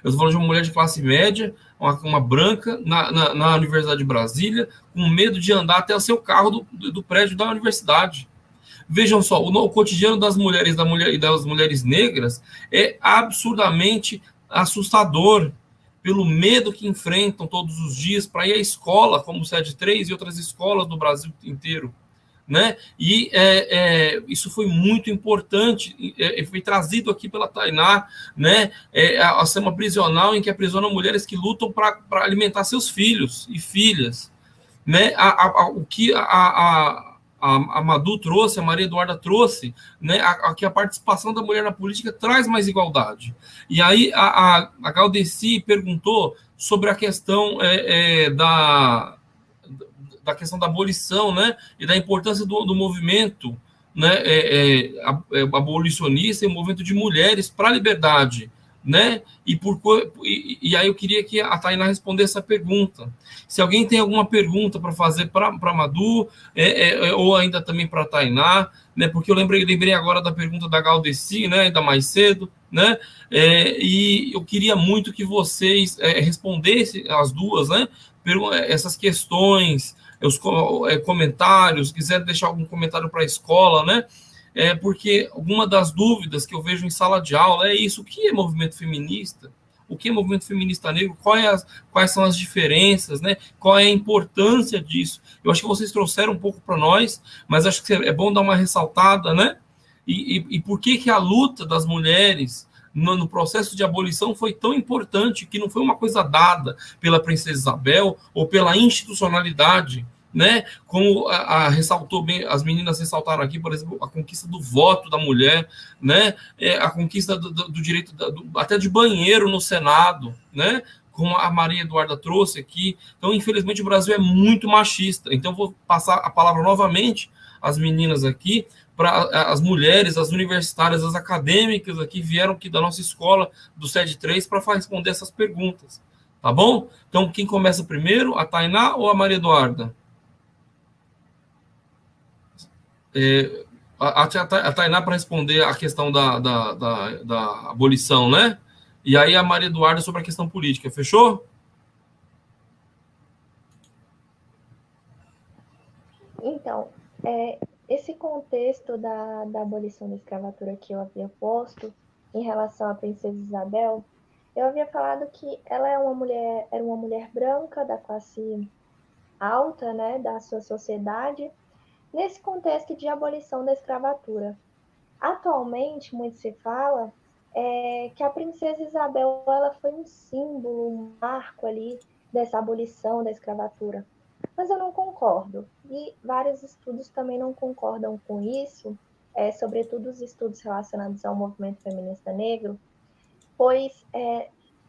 Eu estou falando de uma mulher de classe média, uma branca, na Universidade de Brasília, com medo de andar até o seu carro do prédio da universidade. Vejam só, o cotidiano das mulheres e das mulheres negras é absurdamente assustador, pelo medo que enfrentam todos os dias para ir à escola, como o SED 3 e outras escolas do Brasil inteiro. Né? E isso foi muito importante, foi trazido aqui pela Tainá, né? A sistema prisional em que aprisionam mulheres que lutam para alimentar seus filhos e filhas, né? O que a Madu trouxe, a Maria Eduarda trouxe, né? Que a participação da mulher na política traz mais igualdade. E aí a Galdeci perguntou sobre a questão da questão da abolição, né, e da importância do movimento, né, abolicionista e o movimento de mulheres para a liberdade, né? E aí eu queria que a Tainá respondesse essa pergunta. Se alguém tem alguma pergunta para fazer para a Madu, ou ainda também para a Tainá, né? Porque eu lembrei agora da pergunta da Galdeci, né? Ainda mais cedo, né? E eu queria muito que vocês respondessem as duas, né? Essas questões, os comentários, quiser deixar algum comentário para a escola, né? Porque alguma das dúvidas que eu vejo em sala de aula é isso: o que é movimento feminista? O que é movimento feminista negro? Quais são as diferenças, né? Qual é a importância disso? Eu acho que vocês trouxeram um pouco para nós, mas acho que é bom dar uma ressaltada, né? E por que a luta das mulheres no processo de abolição foi tão importante, que não foi uma coisa dada pela Princesa Isabel ou pela institucionalidade, né? Como ressaltou bem, as meninas ressaltaram aqui, por exemplo, a conquista do voto da mulher, né? A conquista do direito até de banheiro no Senado, né? Como a Maria Eduarda trouxe aqui. Então, infelizmente, o Brasil é muito machista. Então, vou passar a palavra novamente às meninas aqui, para as mulheres, as universitárias, as acadêmicas aqui vieram aqui da nossa escola do SED 3 para responder essas perguntas. Tá bom? Então, quem começa primeiro, a Tainá ou a Maria Eduarda? A Tainá para responder a questão da abolição, né? E aí a Maria Eduarda sobre a questão política. Fechou? Então, esse contexto da abolição da escravatura que eu havia posto em relação à Princesa Isabel, eu havia falado que ela era uma mulher branca da classe alta, né, da sua sociedade, nesse contexto de abolição da escravatura. Atualmente, muito se fala que a Princesa Isabel ela foi um símbolo, um marco ali dessa abolição da escravatura. Mas eu não concordo. E vários estudos também não concordam com isso, sobretudo os estudos relacionados ao movimento feminista negro, pois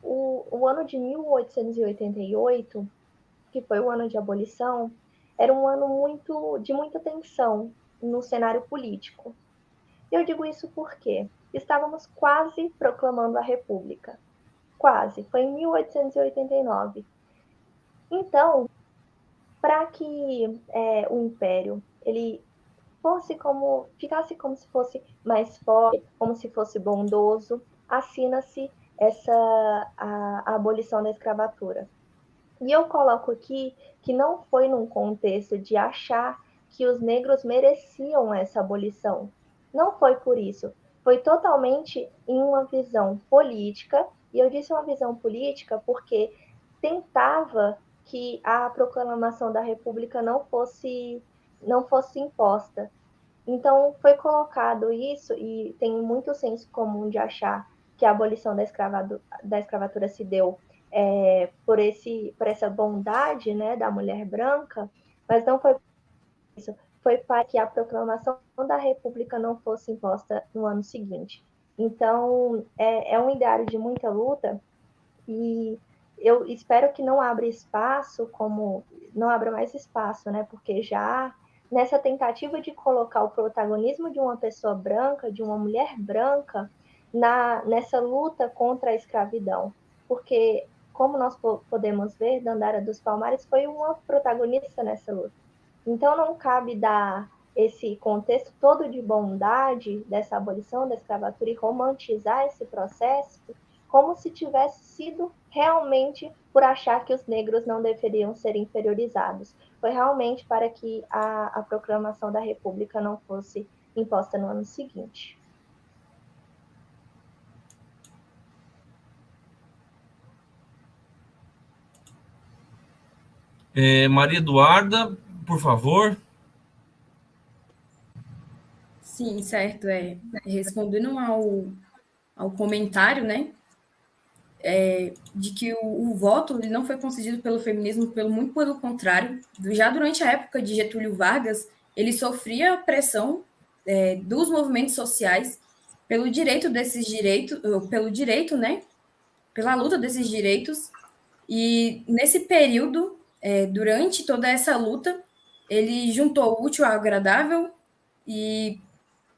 o ano de 1888, que foi o ano de abolição, era um ano de muita tensão no cenário político. Eu digo isso porque estávamos quase proclamando a República. Quase. Foi em 1889. Então, para que o Império ele ficasse como se fosse mais forte, como se fosse bondoso, assina-se a abolição da escravatura. E eu coloco aqui que não foi num contexto de achar que os negros mereciam essa abolição. Não foi por isso. Foi totalmente em uma visão política, e eu disse uma visão política porque tentava que a proclamação da República não fosse imposta. Então, foi colocado isso, e tem muito senso comum de achar que a abolição da escravatura se deu por essa bondade, né, da mulher branca, mas não foi isso. Foi para que a proclamação da República não fosse imposta no ano seguinte. Então, é um ideário de muita luta, e eu espero que não abra mais espaço, né, porque já nessa tentativa de colocar o protagonismo de uma pessoa branca, de uma mulher branca, nessa luta contra a escravidão. Porque, como nós podemos ver, Dandara dos Palmares foi uma protagonista nessa luta. Então, não cabe dar esse contexto todo de bondade dessa abolição da escravatura e romantizar esse processo como se tivesse sido realmente por achar que os negros não deveriam ser inferiorizados. Foi realmente para que a proclamação da República não fosse imposta no ano seguinte. Maria Eduarda, por favor. Sim, certo. Respondendo ao comentário, né? De que o voto ele não foi concedido pelo feminismo, muito pelo contrário. Já durante a época de Getúlio Vargas, ele sofria pressão dos movimentos sociais pelo direito, né? Pela luta desses direitos. E nesse período, durante toda essa luta, ele juntou o útil ao agradável e,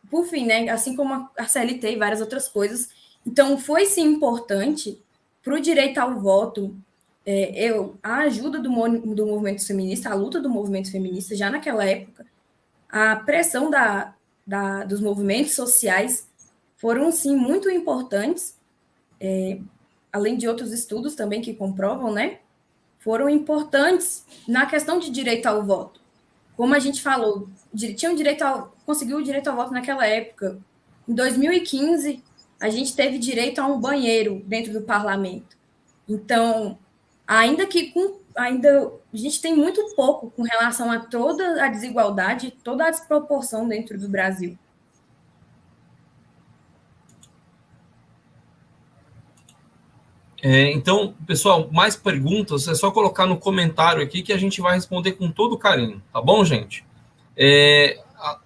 por fim, né? Assim como a CLT e várias outras coisas, Então, foi sim importante para o direito ao voto, a ajuda do movimento feminista, a luta do movimento feminista, já naquela época, a pressão dos movimentos sociais foram, sim, muito importantes, além de outros estudos também que comprovam, né? Foram importantes na questão de direito ao voto. Como a gente falou, conseguiu o direito ao voto naquela época. Em 2015, a gente teve direito a um banheiro dentro do parlamento. Então, ainda a gente tem muito pouco com relação a toda a desigualdade, toda a desproporção dentro do Brasil. Então, pessoal, mais perguntas, é só colocar no comentário aqui que a gente vai responder com todo carinho, tá bom, gente?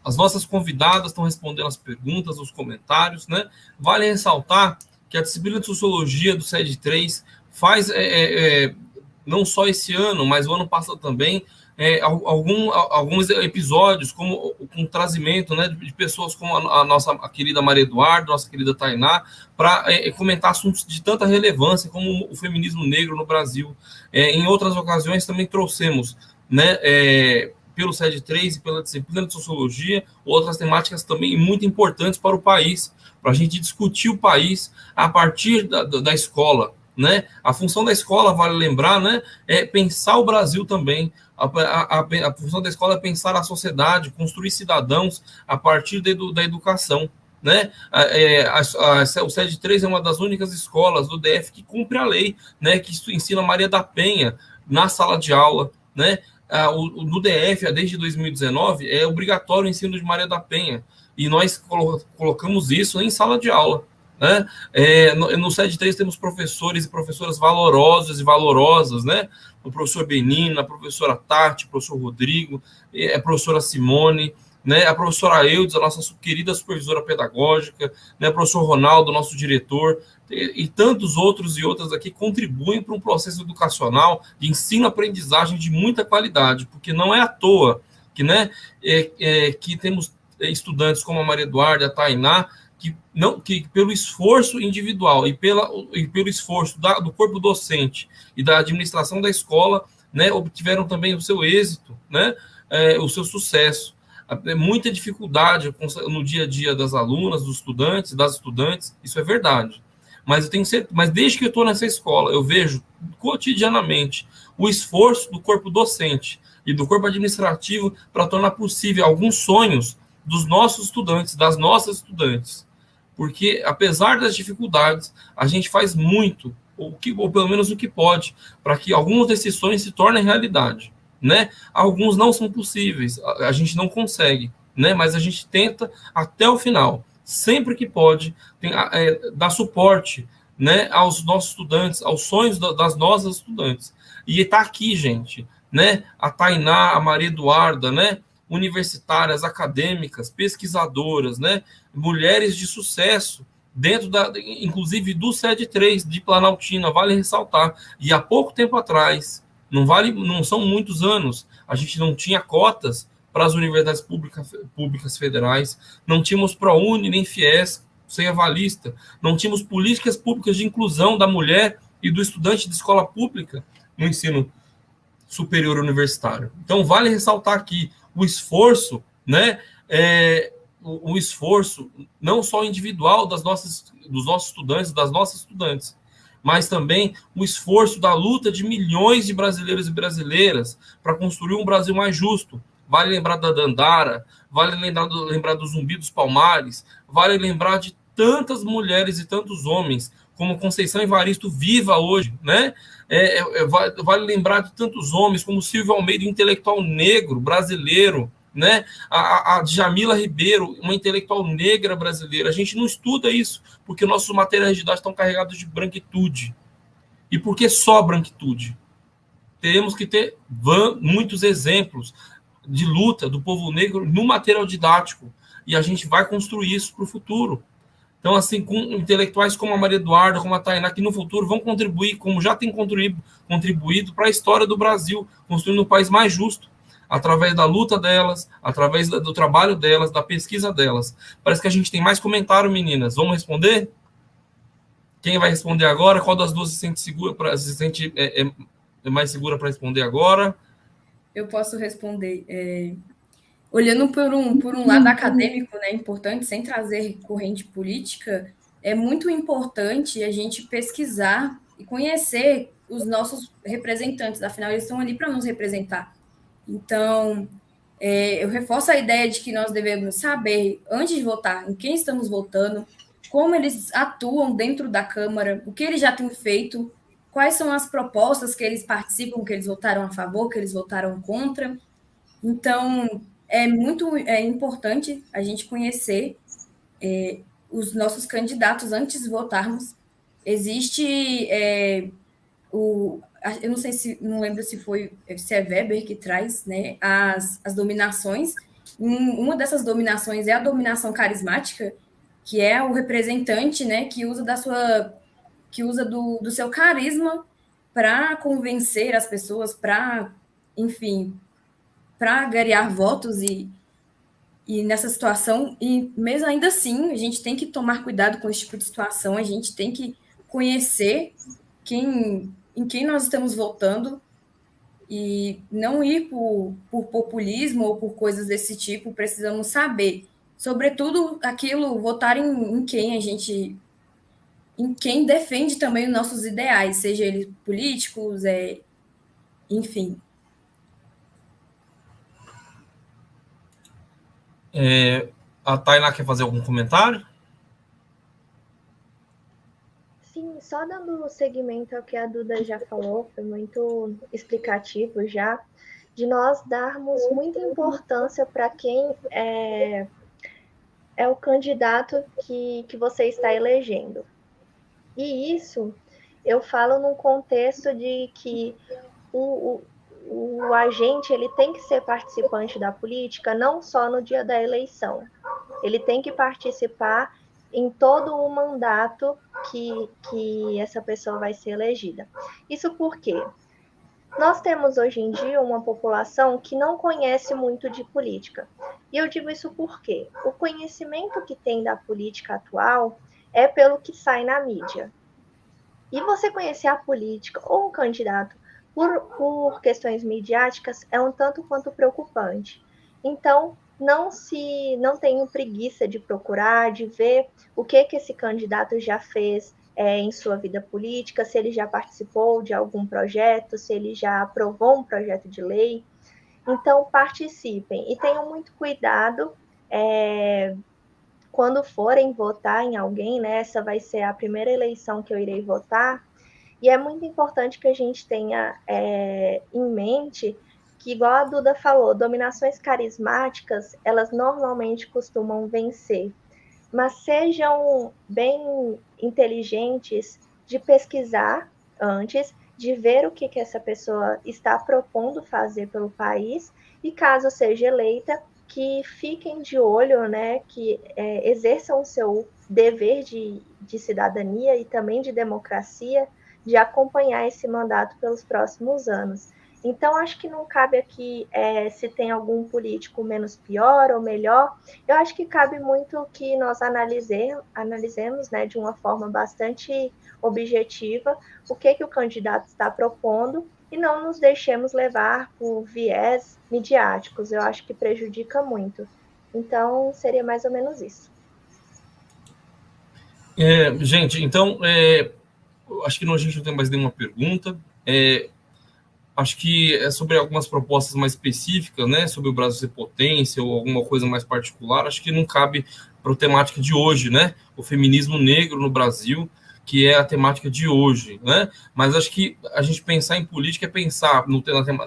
As nossas convidadas estão respondendo as perguntas, os comentários, né? Vale ressaltar que a disciplina de Sociologia do SED 3 faz, não só esse ano, mas o ano passado também, alguns episódios, como com trazimento, né, de pessoas como a nossa querida Maria Eduarda, nossa querida Tainá, para comentar assuntos de tanta relevância como o feminismo negro no Brasil. Em outras ocasiões também trouxemos, né, pelo SED 3 e pela disciplina de Sociologia, outras temáticas também muito importantes para o país, para a gente discutir o país a partir da escola, né? A função da escola, vale lembrar, né, é pensar o Brasil também. A função da escola é pensar a sociedade, construir cidadãos a partir da educação, né? O SED 3 é uma das únicas escolas do DF que cumpre a lei, né, que ensina Maria da Penha na sala de aula, né? No DF, desde 2019, é obrigatório o ensino de Maria da Penha, e nós colocamos isso em sala de aula, né? No SED 3 temos professores e professoras valorosos e valorosas, né? O professor Benina, a professora Tati, o professor Rodrigo, a professora Simone, né? A professora Eudes, a nossa querida supervisora pedagógica, né? O professor Ronaldo, nosso diretor, e tantos outros e outras aqui contribuem para um processo educacional de ensino-aprendizagem de muita qualidade, porque não é à toa que, né, que temos estudantes como a Maria Eduarda, a Tainá, que pelo esforço individual e pelo esforço do corpo docente e da administração da escola, né, obtiveram também o seu êxito, né, o seu sucesso. Muita dificuldade no dia a dia das alunas, dos estudantes, das estudantes, isso é verdade. Mas desde que eu estou nessa escola, eu vejo cotidianamente o esforço do corpo docente e do corpo administrativo para tornar possível alguns sonhos dos nossos estudantes, das nossas estudantes. Porque, apesar das dificuldades, a gente faz muito, ou pelo menos o que pode, para que alguns desses sonhos se tornem realidade, né? Alguns não são possíveis, a gente não consegue, né? Mas a gente tenta até o final, sempre que pode, dar suporte, né, aos nossos estudantes, aos sonhos das nossas estudantes. E está aqui, gente, né? A Tainá, a Maria Eduarda, né? Universitárias, acadêmicas, pesquisadoras, né? Mulheres de sucesso, dentro inclusive do SED 3 de Planaltina, vale ressaltar. E há pouco tempo atrás, não são muitos anos, a gente não tinha cotas para as universidades públicas federais, não tínhamos ProUni nem FIES sem avalista, não tínhamos políticas públicas de inclusão da mulher e do estudante de escola pública no ensino superior universitário. Então, vale ressaltar aqui o esforço, né? O esforço não só individual dos nossos estudantes, das nossas estudantes, mas também o esforço da luta de milhões de brasileiros e brasileiras para construir um Brasil mais justo. Vale lembrar da Dandara, vale lembrar do Zumbi dos Palmares, vale lembrar de tantas mulheres e tantos homens, como Conceição Evaristo viva hoje, né? Vale lembrar de tantos homens como Silvio Almeida, intelectual negro brasileiro, né? A Djamila Ribeiro, uma intelectual negra brasileira. A gente não estuda isso porque nossos materiais de idade estão carregados de branquitude. E por que só branquitude? Teremos que ter muitos exemplos de luta do povo negro no material didático, e a gente vai construir isso para o futuro. Então, assim, com intelectuais como a Maria Eduarda, como a Tainá, que no futuro vão contribuir, como já tem contribuído para a história do Brasil, construindo um país mais justo, através da luta delas, através do trabalho delas, da pesquisa delas. Parece que a gente tem mais comentário, meninas. Vamos responder? Quem vai responder agora? Qual das duas se sente segura, mais segura para responder agora? Eu posso responder. Olhando por um lado acadêmico, né, importante, sem trazer corrente política, é muito importante a gente pesquisar e conhecer os nossos representantes, afinal, eles estão ali para nos representar. Então, eu reforço a ideia de que nós devemos saber, antes de votar, em quem estamos votando, como eles atuam dentro da Câmara, o que eles já têm feito, quais são as propostas que eles participam, que eles votaram a favor, que eles votaram contra. Então, é muito importante a gente conhecer os nossos candidatos antes de votarmos. Existe eu não sei se, não lembro se é Weber que traz, né, as dominações. Uma dessas dominações é a dominação carismática, que é o representante, né, que usa do seu carisma para convencer as pessoas, para, enfim, para angariar votos e nessa situação, e mesmo ainda assim, a gente tem que tomar cuidado com esse tipo de situação, a gente tem que conhecer em quem nós estamos votando e não ir por populismo ou por coisas desse tipo, precisamos saber, sobretudo votar em quem em quem defende também os nossos ideais, seja eles políticos, enfim. A Tainá quer fazer algum comentário? Sim, só dando seguimento ao que a Duda já falou, foi muito explicativo já, de nós darmos muita importância para quem é o candidato que você está elegendo. E isso eu falo num contexto de que o agente ele tem que ser participante da política não só no dia da eleição. Ele tem que participar em todo o mandato que essa pessoa vai ser elegida. Isso porque nós temos hoje em dia uma população que não conhece muito de política. E eu digo isso porque o conhecimento que tem da política atual é pelo que sai na mídia. E você conhecer a política ou um candidato por questões midiáticas é um tanto quanto preocupante. Então, não tenham preguiça de procurar, de ver o que esse candidato já fez em sua vida política, se ele já participou de algum projeto, se ele já aprovou um projeto de lei. Então, participem e tenham muito cuidado quando forem votar em alguém, né? Essa vai ser a primeira eleição que eu irei votar, e é muito importante que a gente tenha em mente que, igual a Duda falou, dominações carismáticas, elas normalmente costumam vencer. Mas sejam bem inteligentes de pesquisar antes, de ver o que essa pessoa está propondo fazer pelo país, e caso seja eleita, que fiquem de olho, né, que exerçam o seu dever de cidadania e também de democracia, de acompanhar esse mandato pelos próximos anos. Então, acho que não cabe aqui se tem algum político menos pior ou melhor. Eu acho que cabe muito que nós analisemos, né, de uma forma bastante objetiva o que o candidato está propondo e não nos deixemos levar por viés midiáticos. Eu acho que prejudica muito. Então, seria mais ou menos isso. Gente, então, acho que a gente não tem mais nenhuma pergunta. Acho que é sobre algumas propostas mais específicas, né, sobre o Brasil ser potência ou alguma coisa mais particular, acho que não cabe para a temática de hoje, né, o feminismo negro no Brasil, que é a temática de hoje, né, mas acho que a gente pensar em política é pensar,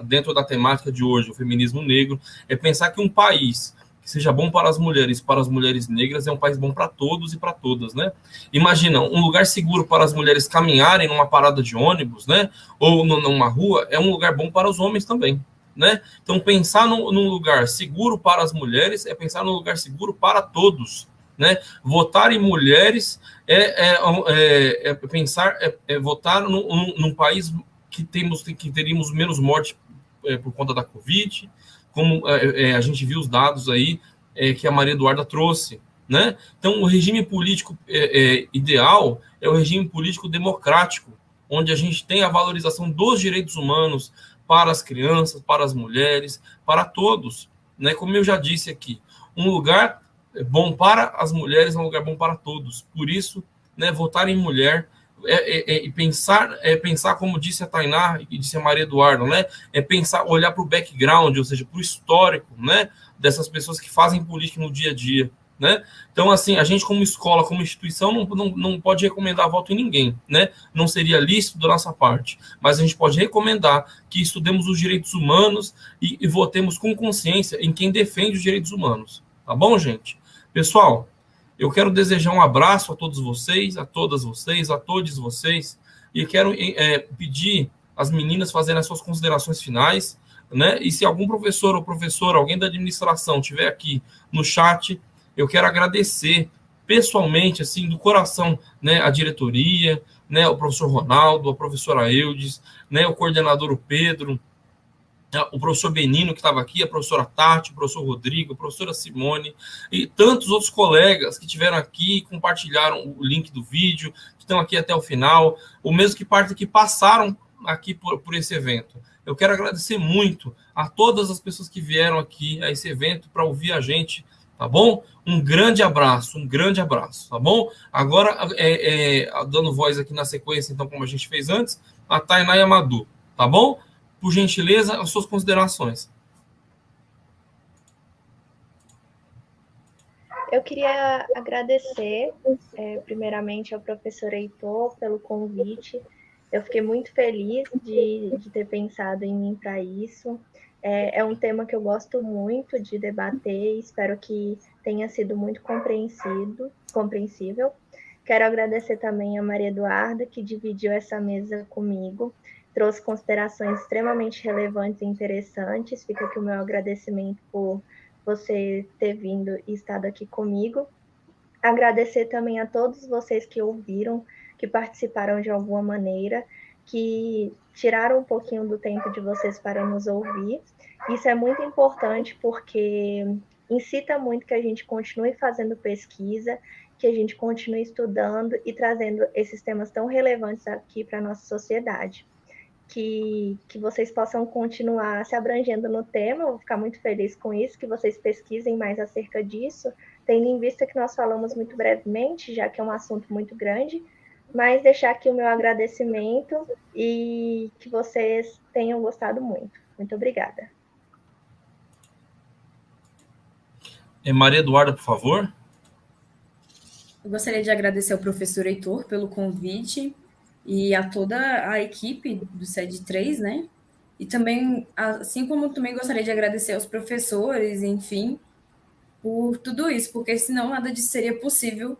dentro da temática de hoje, o feminismo negro, é pensar que um país que seja bom para as mulheres negras, é um país bom para todos e para todas, né? Imagina, um lugar seguro para as mulheres caminharem numa parada de ônibus, né? Ou numa rua, é um lugar bom para os homens também, né? Então, pensar num lugar seguro para as mulheres é pensar num lugar seguro para todos, né? Votar em mulheres votar num país que teríamos menos morte por conta da Covid, como a gente viu os dados aí que a Maria Eduarda trouxe, né? Então, o regime político ideal é o regime político democrático, onde a gente tem a valorização dos direitos humanos para as crianças, para as mulheres, para todos, né? Como eu já disse aqui, um lugar bom para as mulheres é um lugar bom para todos. Por isso, né, votar em mulher e pensar, como disse a Tainá e disse a Maria Eduarda, né, é pensar, olhar para o background, ou seja, para o histórico, né, dessas pessoas que fazem política no dia a dia, né? Então, assim, a gente como escola, como instituição, não pode recomendar voto em ninguém, né? Não seria lícito da nossa parte, mas a gente pode recomendar que estudemos os direitos humanos e votemos com consciência em quem defende os direitos humanos, tá bom, gente? Pessoal, eu quero desejar um abraço a todos vocês, a todas vocês, a todos vocês, e quero pedir às meninas fazerem as suas considerações finais, né? E se algum professor ou professora, alguém da administração estiver aqui no chat, eu quero agradecer pessoalmente, assim, do coração, né, a diretoria, né, o professor Ronaldo, a professora Eudes, né, o coordenador o Pedro, o professor Benino, que estava aqui, a professora Tati, o professor Rodrigo, a professora Simone, e tantos outros colegas que estiveram aqui, compartilharam o link do vídeo, que estão aqui até o final, ou mesmo que passaram aqui por esse evento. Eu quero agradecer muito a todas as pessoas que vieram aqui a esse evento para ouvir a gente, tá bom? Um grande abraço, tá bom? Agora, dando voz aqui na sequência, então, como a gente fez antes, a Tainá e a Madu, tá bom? Por gentileza, as suas considerações. Eu queria agradecer, primeiramente, ao professor Heitor pelo convite. Eu fiquei muito feliz de ter pensado em mim para isso. É um tema que eu gosto muito de debater e espero que tenha sido muito compreensível. Quero agradecer também a Maria Eduarda, que dividiu essa mesa comigo, trouxe considerações extremamente relevantes e interessantes. Fica aqui o meu agradecimento por você ter vindo e estado aqui comigo. Agradecer também a todos vocês que ouviram, que participaram de alguma maneira, que tiraram um pouquinho do tempo de vocês para nos ouvir. Isso é muito importante porque incita muito que a gente continue fazendo pesquisa, que a gente continue estudando e trazendo esses temas tão relevantes aqui para a nossa sociedade. Que vocês possam continuar se abrangendo no tema, eu vou ficar muito feliz com isso, que vocês pesquisem mais acerca disso, tendo em vista que nós falamos muito brevemente, já que é um assunto muito grande, mas deixar aqui o meu agradecimento e que vocês tenham gostado muito. Muito obrigada. Maria Eduarda, por favor. Eu gostaria de agradecer ao professor Heitor pelo convite e a toda a equipe do SED 3, né? E também, assim como também gostaria de agradecer aos professores, enfim, por tudo isso, porque senão nada disso seria possível.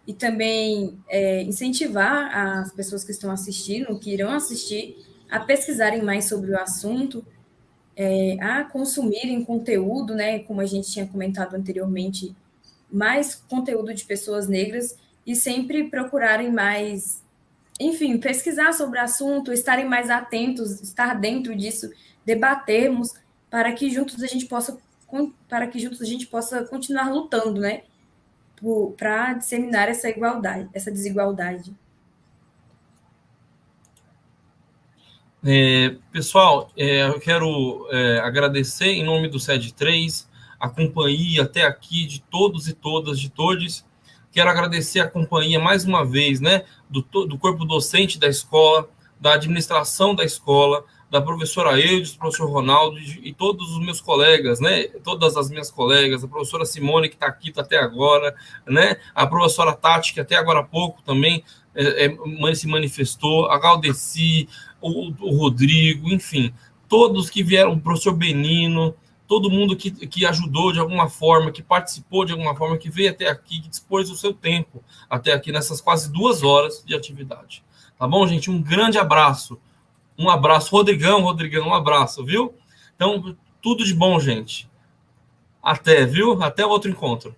E também incentivar as pessoas que estão assistindo, que irão assistir, a pesquisarem mais sobre o assunto, a consumirem conteúdo, né? Como a gente tinha comentado anteriormente, mais conteúdo de pessoas negras e sempre procurarem mais, enfim, pesquisar sobre o assunto, estarem mais atentos, estar dentro disso, debatermos para que juntos a gente possa continuar lutando, né, para disseminar essa igualdade, essa desigualdade. Pessoal, eu quero agradecer em nome do SED 3 a companhia até aqui de todos e todas, de todos. Quero agradecer a companhia mais uma vez, né, do corpo docente da escola, da administração da escola, da professora Eudes, do professor Ronaldo e todos os meus colegas, né, todas as minhas colegas, a professora Simone, que está aqui até agora, né, a professora Tati, que até agora há pouco também se manifestou, a Galdeci, o Rodrigo, enfim, todos que vieram, o professor Benino, todo mundo que ajudou de alguma forma, que participou de alguma forma, que veio até aqui, que dispôs do seu tempo até aqui nessas quase 2 horas de atividade. Tá bom, gente? Um grande abraço. Um abraço. Rodrigão, um abraço, viu? Então, tudo de bom, gente. Até, viu? Até outro encontro.